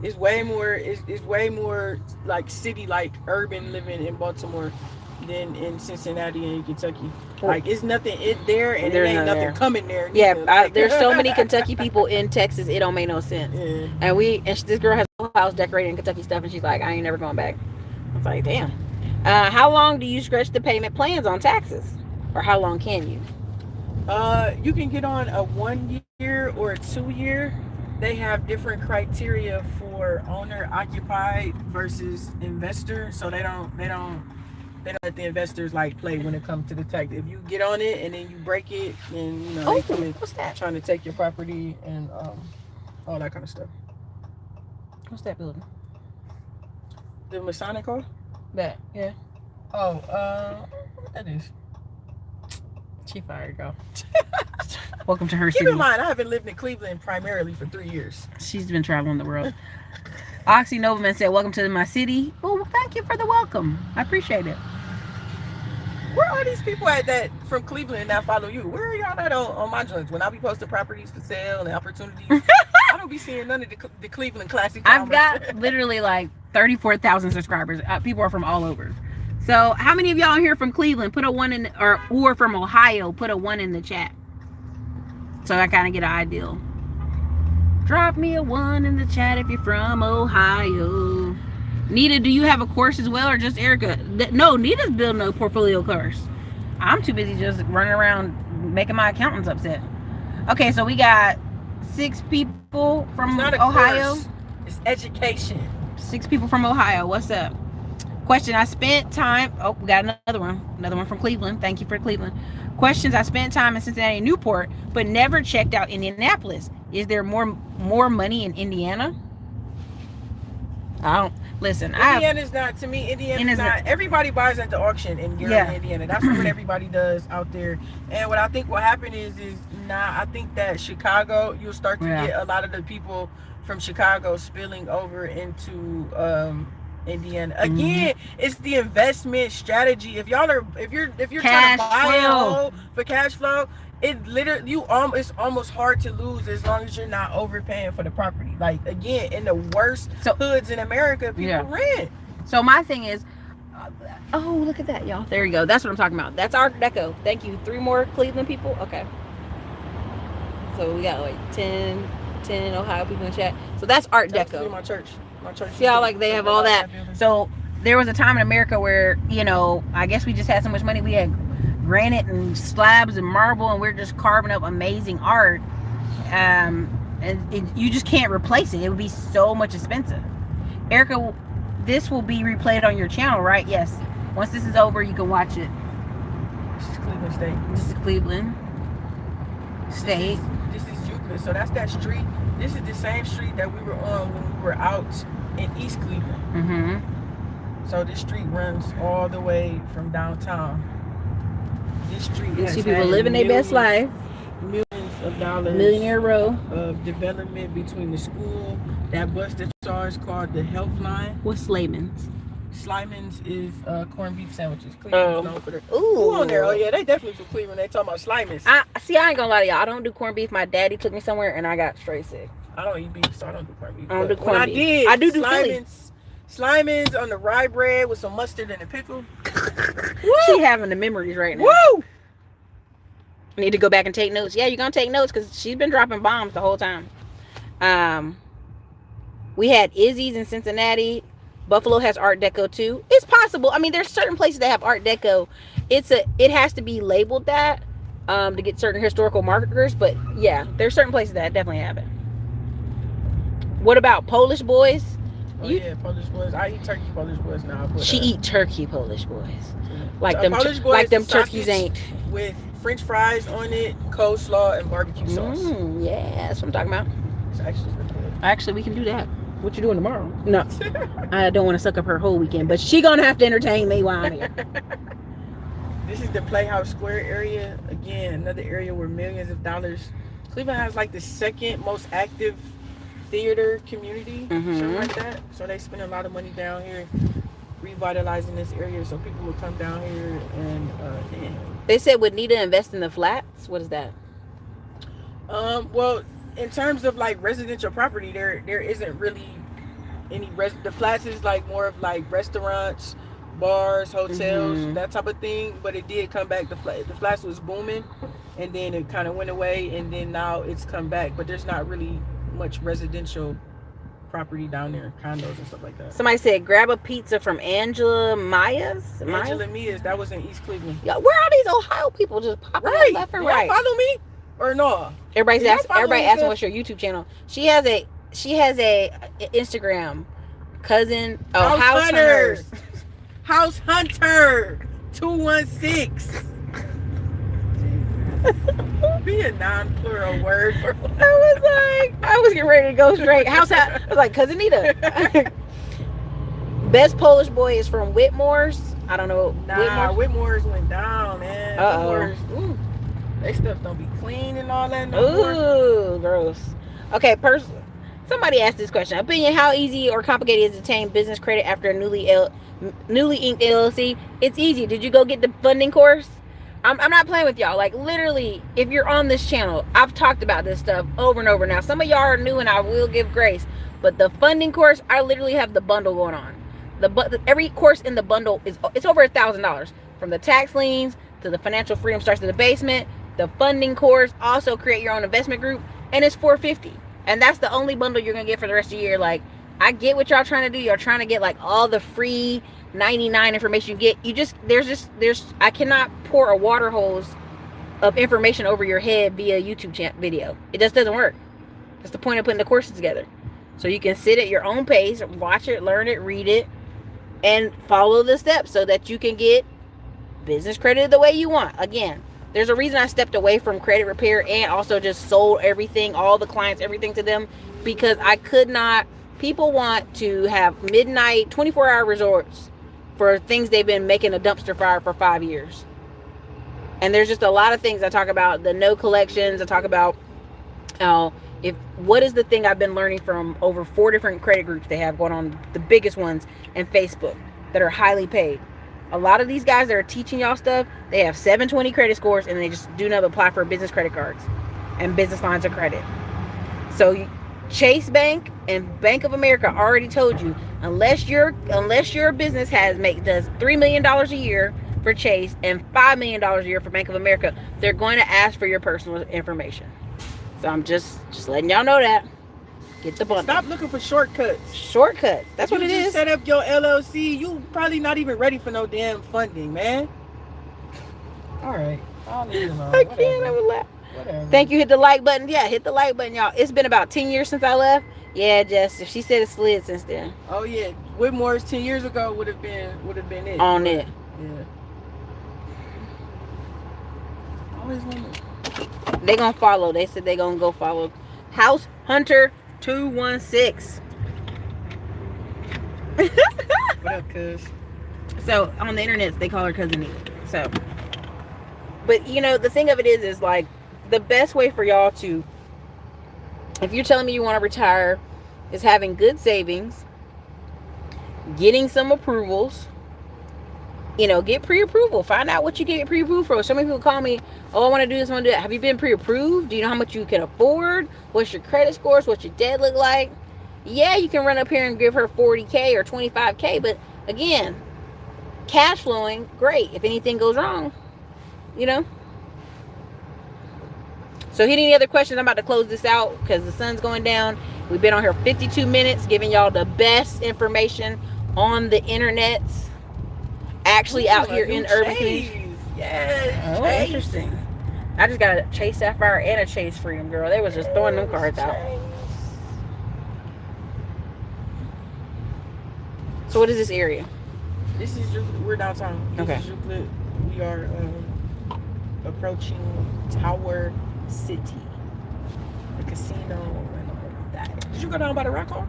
It's way more like city, like urban living in Baltimore than in Cincinnati and Kentucky. Like, it's nothing there, and there ain't nothing coming there. Yeah, there's so many Kentucky people in Texas, it don't make no sense. Yeah. And this girl has a whole house decorated in Kentucky stuff, and she's like, I ain't never going back. I was like, damn. How long do you stretch the payment plans on taxes? Or how long can you? You can get on a 1 year or a 2 year. They have different criteria for owner occupied versus investor, so they don't let the investors play when it comes to the tax. If you get on it and then you break it, then they come in trying to take your property and all that kind of stuff. What's that building? The Masonic Hall? That, yeah. Oh, what that is? She fired, girl. Welcome to her city. Keep in mind, I haven't lived in Cleveland primarily for 3 years. She's been traveling the world. Oxy Novaman said, welcome to my city. Oh, thank you for the welcome. I appreciate it. Where are these people at that from Cleveland that follow you? Where are y'all at on my joints? When I be posting properties for sale and opportunities, I don't be seeing none of the Cleveland classic. I've got literally 34,000 subscribers. People are from all over. So how many of y'all are here from Cleveland? Put a 1 in, or from Ohio, put a 1 in the chat. So I kind of get an ideal. Drop me a 1 in the chat if you're from Ohio. Nita, do you have a course as well, or just Erica? No, Nita's building a portfolio course. I'm too busy just running around making my accountants upset. Okay, so we got 6 people from Ohio. Course. It's education. 6 people from Ohio. What's up? Question, I spent time. Oh, we got another one. Another one from Cleveland. Thank you for Cleveland. Questions, I spent time in Cincinnati and Newport, but never checked out Indianapolis. Is there more money in Indiana? I don't. Listen, Indiana's not, to me, Indiana's not. Everybody buys at the auction in Gary, Indiana. That's what everybody does out there. And what I think will happen is I think that Chicago, you'll start to get a lot of the people from Chicago spilling over into Indiana. Again, it's the investment strategy. If you're trying to buy a home for cash flow, it literally it's almost hard to lose as long as you're not overpaying for the property. Like, again, in the worst hoods in America, people rent. So my thing is, oh, look at that, y'all. There you go. That's what I'm talking about. That's Art Deco. Thank you. 3 more Cleveland people. Okay. So we got 10 Ohio people in chat. So that's Art Deco. My church. See how they have all that. So there was a time in America where, I guess we just had so much money. We had granite and slabs and marble, and we're just carving up amazing art. And you just can't replace it. It would be so much expensive. Erica, this will be replayed on your channel, right? Yes. Once this is over, you can watch it. This is Cleveland State. This is Cleveland State. This is Euclid. So that's that street. This is the same street that we were on when we were out in East Cleveland. Mm-hmm. So this street runs all the way from downtown. This street You has see people had living their best life. millions of dollars Millionaire row. of development between the school. That bus that you saw is called the Health Line. What's Slayman's? Slyman's is corned beef sandwiches. Cleveland's known for their. Ooh. Who on there? Oh yeah, they definitely from Cleveland. They talking about Slyman's. I ain't gonna lie to y'all. I don't do corned beef. My daddy took me somewhere and I got straight sick. I don't eat beef, so I don't do corned beef. I don't do corned beef. I did. I do Philly. Slyman's on the rye bread with some mustard and a pickle. She having the memories right now. Woo! Need to go back and take notes. Yeah, you're gonna take notes because she's been dropping bombs the whole time. We had Izzy's in Cincinnati. Buffalo has Art Deco too. It's possible. I mean, there's certain places that have Art Deco. It has to be labeled that to get certain historical markers. But yeah, there's certain places that definitely have it. What about Polish boys? Oh yeah, Polish boys. I eat turkey Polish boys now. But, she eat turkey Polish boys. Yeah. Like so them, like them turkeys ain't. With French fries on it, coleslaw, and barbecue sauce. Yeah, that's what I'm talking about. It's actually really good. Actually, we can do that. What you doing tomorrow? No, I don't want to suck up her whole weekend, but she gonna have to entertain me while I'm here. This is the Playhouse Square area. Again, another area where millions of dollars. Cleveland has like the second most active theater community, something like that. So they spend a lot of money down here revitalizing this area, so people will come down here and They said would Anita invest in the flats? What is that? Well, in terms of like residential property, there isn't really any the flats is like more of like restaurants, bars, hotels, that type of thing. But it did come back. The flats was booming, and then it kind of went away, and then now it's come back. But there's not really much residential property down there, condos and stuff like that. Somebody said grab a pizza from Angela Mia's. That was in East Cleveland. Yeah, where are these Ohio people just popping up left and right? Follow me or no? Everybody asking what's your YouTube channel. She has a Instagram. Cousin House Hunters. House Hunter 216. Be a non-plural word for I was getting ready to go straight. I was like, Cousin Anita. Best Polish boy is from Whitmore's. I don't know. Whitmore's went down, man. Whitmore's, they stuff don't be clean and all that no more. Gross. Okay, somebody asked this question. Opinion, how easy or complicated is it to obtain business credit after a newly inked LLC? It's easy. Did you go get the funding course? I'm not playing with y'all. Like, literally, if you're on this channel, I've talked about this stuff over and over. Now, some of y'all are new, and I will give grace. But the funding course, I literally have the bundle going on. Every course in the bundle it's over $1,000. From the tax liens to the financial freedom starts in the basement. The funding course, also create your own investment group, and it's $450. And that's the only bundle you're gonna get for the rest of the year. Like, I get what y'all trying to do. Y'all trying to get like all the free 99 information you get. I cannot pour a water hose of information over your head via YouTube video. It just doesn't work. That's the point of putting the courses together. So you can sit at your own pace, watch it, learn it, read it, and follow the steps so that you can get business credit the way you want. Again, there's a reason I stepped away from credit repair and also just sold everything, all the clients, everything to them, because I could not. People want to have midnight 24-hour resorts for things they've been making a dumpster fire for 5 years. And there's just a lot of things I talk about. The no collections. I talk about what is the thing I've been learning from over 4 different credit groups they have going on, the biggest ones, and Facebook that are highly paid. A lot of these guys that are teaching y'all stuff, they have 720 credit scores and they just do not apply for business credit cards and business lines of credit. So Chase Bank and Bank of America already told you, unless your business does $3 million a year for Chase and $5 million a year for Bank of America, they're going to ask for your personal information. So I'm just letting y'all know that. Get the bundle. Stop looking for shortcuts. Shortcuts. That's what it is. You set up your LLC. You probably not even ready for no damn funding, man. All right. I'll leave it alone. I can't. I would laugh. Whatever. Thank you. Hit the like button. Yeah, hit the like button, y'all. It's been about 10 years since I left. Yeah, Jess. If she said it slid since then. Oh yeah, Whitmore's 10 years ago would have been it. On it. Yeah. Always wonder. They gonna follow. They said they gonna go follow House Hunter 216. What up, cuz? So on the internet, they call her Cousin Anita. So, but the thing of it is like the best way for y'all to, if you're telling me you want to retire, is having good savings, getting some approvals. Get pre-approval. Find out what you get pre-approved for. So many people call me, oh, I want to do this, I want to do that. Have you been pre-approved? Do you know how much you can afford? What's your credit scores? What's your debt look like? Yeah, you can run up here and give her 40K or 25K, but again, cash flowing, great. If anything goes wrong, So hit any other questions? I'm about to close this out because the sun's going down. We've been on here 52 minutes giving y'all the best information on the internet. Actually out here in urban communities. Yes. Oh, Chase. Interesting. I just got a Chase Sapphire and a Chase Freedom, girl. They was just throwing them cards out. So what is this area? This is we're downtown. Okay. This is Euclid. We are approaching Tower City, the casino and all of that. Did you go down by the rock hall?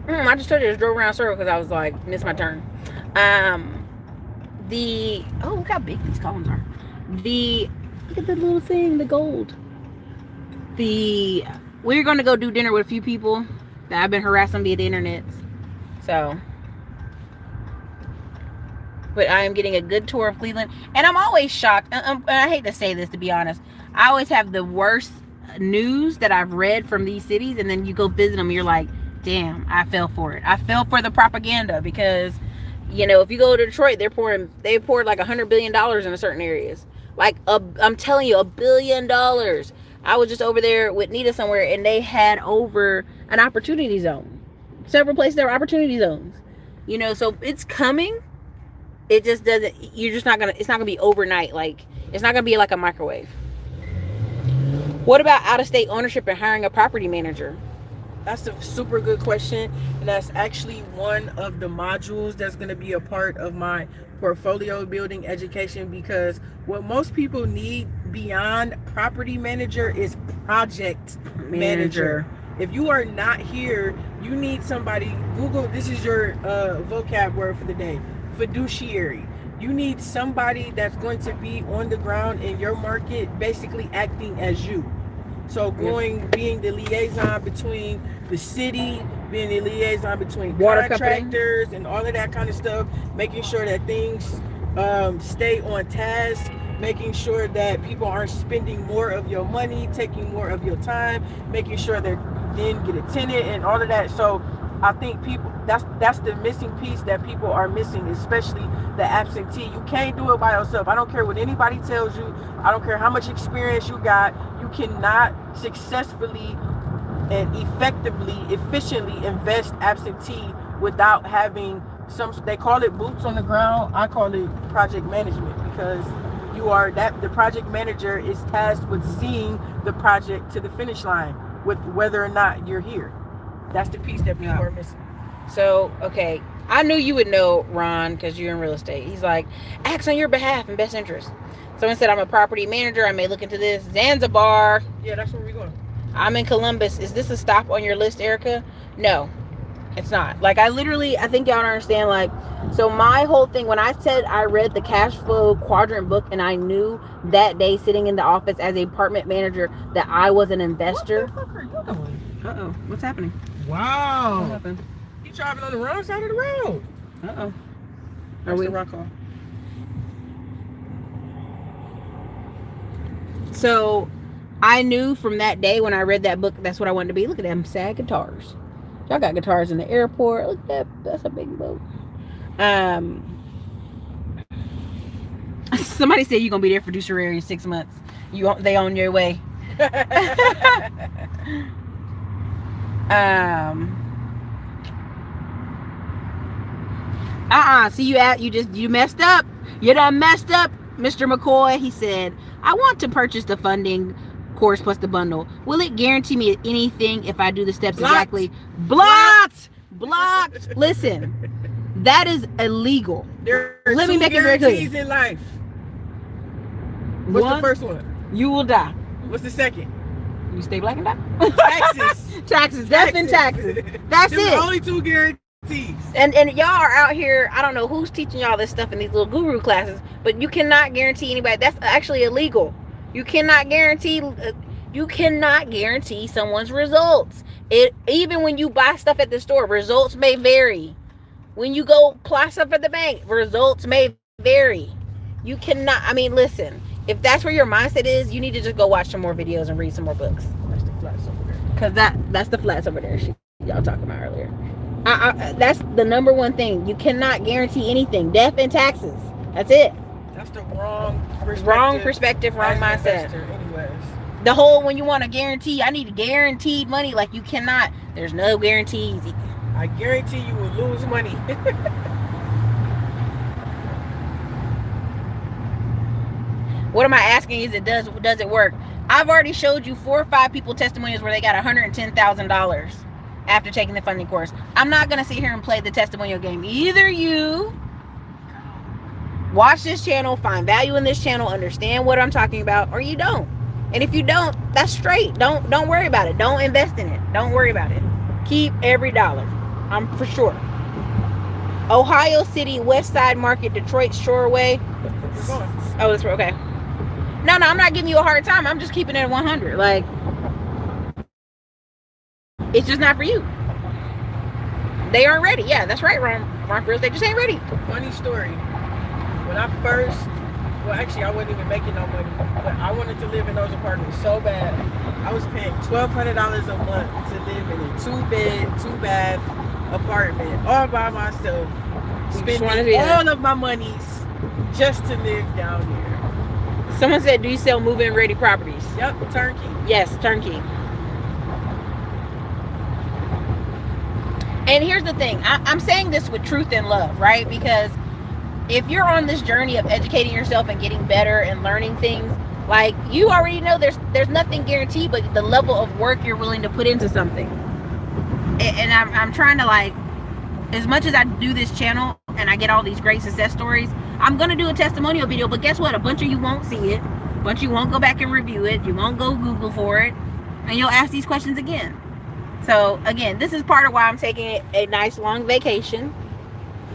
I just told you I just drove around circle because I was like, missed my turn. Look how big these columns are. Look at the little thing, the gold. We're going to go do dinner with a few people that I've been harassing via the internet. So, but I am getting a good tour of Cleveland. And I'm always shocked. And I hate to say this, to be honest. I always have the worst news that I've read from these cities. And then you go visit them, you're like, damn, I fell for it. I fell for the propaganda because, if you go to Detroit, they poured like $100 billion into certain areas. Like, I'm telling you, $1 billion. I was just over there with Nita somewhere, and they had over an opportunity zone. Several places there were opportunity zones. So it's coming. It just doesn't. It's not gonna be overnight. Like, it's not gonna be like a microwave. What about out-of-state ownership and hiring a property manager? That's a super good question, and that's actually one of the modules that's going to be a part of my portfolio building education, because what most people need beyond property manager is project manager. If you are not here, you need somebody. Google, this is your vocab word for the day: fiduciary. You need somebody that's going to be on the ground in your market, basically acting as you. So being the liaison between the city, being the liaison between water contractors company, and all of that kind of stuff, making sure that things stay on task, making sure that people aren't spending more of your money, taking more of your time, making sure that you then get a tenant and all of that. So I think that's the missing piece that people are missing, especially the absentee. You can't do it by yourself. I don't care what anybody tells you. I don't care how much experience you got. You cannot successfully and efficiently invest absentee without having they call it boots on the ground. I call it project management, because the project manager is tasked with seeing the project to the finish line, with whether or not you're here. That's the piece that people are missing. So, okay. I knew you would know, Ron, because you're in real estate. He's like, acts on your behalf in best interest. Someone said, I'm a property manager. I may look into this. Zanzibar. Yeah, that's where we're going. I'm in Columbus. Is this a stop on your list, Erica? No, it's not. Like, I think y'all don't understand. Like, so my whole thing, when I said I read the cash flow quadrant book, and I knew that day sitting in the office as a apartment manager that I was an investor. What the fuck are you doing? Uh-oh. What's happening? Wow. What happened? You driving on the wrong side of the road. Uh-oh. Are we rock on? So I knew from that day when I read that book, that's what I wanted to be. Look at them sad guitars. Y'all got guitars in the airport. Look at that. That's a big boat. Somebody said you're gonna be there for fiduciary in 6 months. They on your way. See, you messed up. You done messed up, Mr. McCoy. He said, I want to purchase the funding course plus the bundle. Will it guarantee me anything if I do the steps exactly? Blocked. Listen, that is illegal. Let me make it very clear. In life. What's the first one? You will die. What's the second? You stay black and die. Taxes. Death and taxes. That's it. Only two guarantees And y'all are out here, I don't know who's teaching y'all this stuff in these little guru classes, but you cannot guarantee anybody. That's actually illegal. You cannot guarantee someone's results. It even when you buy stuff at the store, results may vary. When you go apply stuff at the bank, results may vary. You cannot, I mean, listen, if that's where your mindset is, you need to just go watch some more videos and read some more books. That's the flats over there. Because that's the flats over there y'all talking about earlier. That's the number one thing. You cannot guarantee anything. Death and taxes. That's it. That's the wrong perspective. Wrong perspective, wrong mindset. Anyways. The whole when you want to guarantee, I need guaranteed money. Like you cannot. There's no guarantees. I guarantee you will lose money. What am I asking is does it work? I've already showed you 4 or 5 people testimonials where they got $110,000 after taking the funding course. I'm not going to sit here and play the testimonial game. Either you watch this channel, find value in this channel, understand what I'm talking about, or you don't. And if you don't, that's straight. Don't worry about it. Don't invest in it. Don't worry about it. Keep every dollar. I'm for sure. Ohio City, West Side Market, Detroit Shoreway. Oh, that's okay. No, I'm not giving you a hard time. I'm just keeping it at 100. Like, it's just not for you. They aren't ready. Yeah, that's right, Ron Frills. They just ain't ready. Funny story. When I first, well, actually, I wasn't even making no money, but I wanted to live in those apartments so bad. I was paying $1,200 a month to live in a 2-bed, 2-bath apartment all by myself, spending all of my monies just to live down here. Someone said, do you sell move-in ready properties? Yep, turnkey. Yes, turnkey. And here's the thing. I'm saying this with truth and love, right? Because if you're on this journey of educating yourself and getting better and learning things, like you already know there's nothing guaranteed, but the level of work you're willing to put into something. And I'm trying to, like, as much as I do this channel and I get all these great success stories, I'm going to do a testimonial video, but guess what? A bunch of you won't see it. A bunch of you won't go back and review it. You won't go Google for it. And you'll ask these questions again. So, again, this is part of why I'm taking a nice long vacation.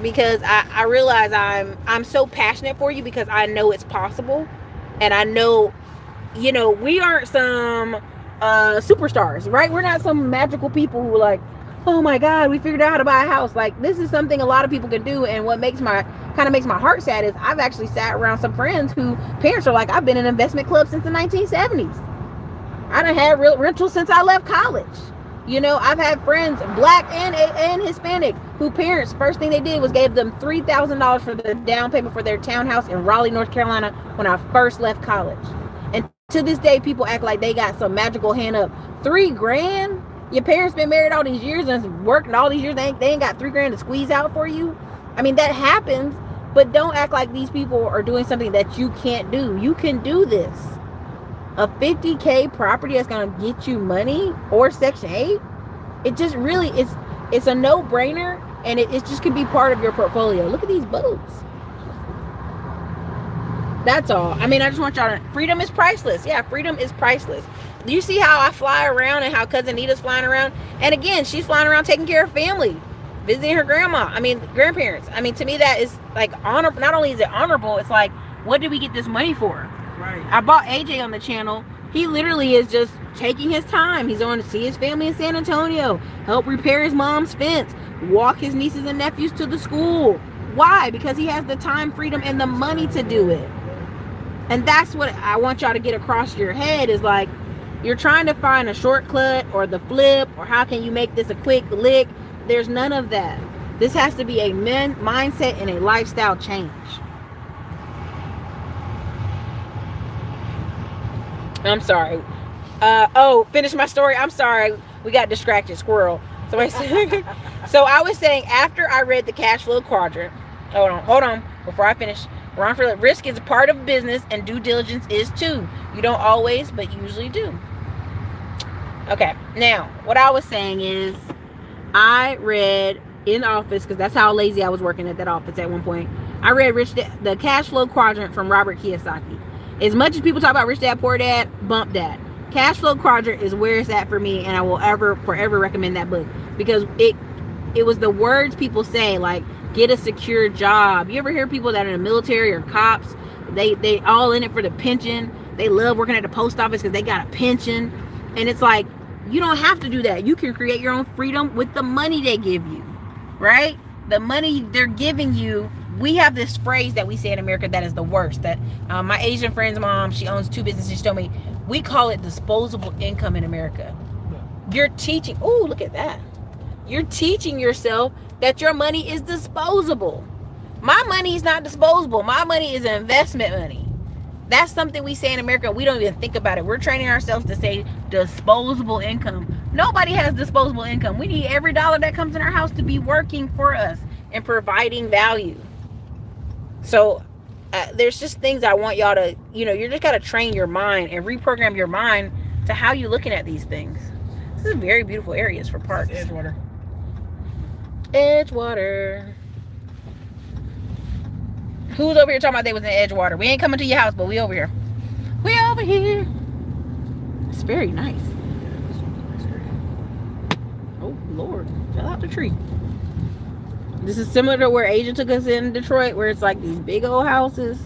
Because I realize I'm so passionate for you because I know it's possible. And I know, you know, we aren't some superstars, right? We're not some magical people who like, oh my God, we figured out how to buy a house. Like, this is something a lot of people can do. And what makes my heart sad is I've actually sat around some friends who parents are like, I've been in an investment club since the 1970s. I done had rentals since I left college. You know, I've had friends, black and Hispanic, who parents, first thing they did was gave them $3,000 for the down payment for their townhouse in Raleigh, North Carolina when I first left college. And to this day, people act like they got some magical hand up. $3,000? Your parents been married all these years and working all these years. They ain't got $3,000 to squeeze out for you. I mean, that happens, but don't act like these people are doing something that you can't do. You can do this. A $50K property that's gonna get you money or Section 8, it just really it's a no-brainer, and it just could be part of your portfolio. Look at these boats. That's all. I mean, I just want y'all to, freedom is priceless. Yeah, freedom is priceless. Do you see how I fly around and how cousin Anita's flying around? And again, she's flying around taking care of family, visiting her grandparents. I mean, to me, that is like honorable. Not only is it honorable, it's like, what did we get this money for? Right. I bought AJ on the channel. He literally is just taking his time. He's going to see his family in San Antonio, help repair his mom's fence, walk his nieces and nephews to the school. Why? Because he has the time, freedom, and the money to do it. And that's what I want y'all to get across your head is like, you're trying to find a shortcut or the flip or how can you make this a quick lick. There's none of that. This has to be a mindset and a lifestyle change. I'm sorry. Finish my story. I'm sorry. We got distracted. Squirrel. So I was saying after I read the cash flow quadrant. Hold on. Before I finish. Risk is a part of business and due diligence is too. You don't always, but usually do. Okay. Now, what I was saying is I read in office, because that's how lazy I was working at that office at one point. I read the cash flow quadrant from Robert Kiyosaki. As much as people talk about Rich Dad, Poor Dad, bump that. Cash flow quadrant is where it's at for me, and I will forever recommend that book because It was the words people say, like get a secure job. You ever hear people that are in the military or cops? They all in it for the pension. They love working at the post office because they got a pension. And it's like, you don't have to do that. You can create your own freedom with the money they give you, right? The money they're giving you. We have this phrase that we say in America that is the worst. That my Asian friend's mom, she owns 2 businesses. She told me we call it disposable income in America. You're teaching. Oh, look at that. You're teaching yourself that your money is disposable. My money is not disposable. My money is investment money. That's something we say in America. We don't even think about it. We're training ourselves to say disposable income. Nobody has disposable income. We need every dollar that comes in our house to be working for us and providing value. So there's just things I want y'all to, you just got to train your mind and reprogram your mind to how you're looking at these things. This is very beautiful areas for parks. Edgewater. Edgewater. Who's over here talking about they was in Edgewater? We ain't coming to your house, but we over here. We over here. It's very nice. Oh, Lord. Fell out the tree. This is similar to where Asia took us in Detroit, where it's like these big old houses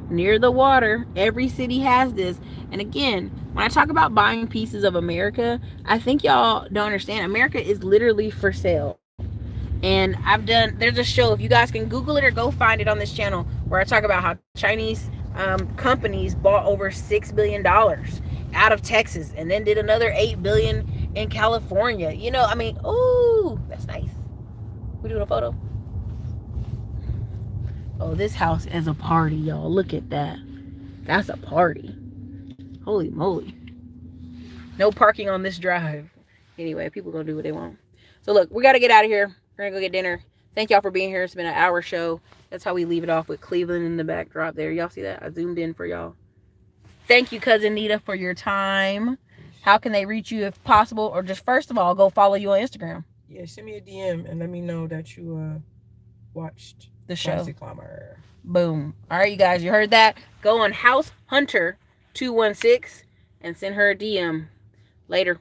near the water. Every city has this. And again, when I talk about buying pieces of America, I think y'all don't understand. America is literally for sale. And there's a show, if you guys can Google it or go find it on this channel, where I talk about how Chinese companies bought over $6 billion out of Texas and then did another $8 billion in California. Ooh, that's nice. We doing a photo? Oh, this house is a party, y'all. Look at that. That's a party. Holy moly. No parking on this drive. Anyway, people gonna do what they want. So look, we gotta get out of here. We're gonna go get dinner. Thank y'all for being here. It's been an hour show. That's how we leave it off, with Cleveland in the backdrop there. Y'all see that? I zoomed in for y'all. Thank you, cousin Anita, for your time. How can they reach you if possible? Or just first of all, go follow you on Instagram. Yeah, send me a DM and let me know that you watched The show. Classic Climber. Boom. All right, you guys, you heard that? Go on House Hunter 216 and send her a DM. Later.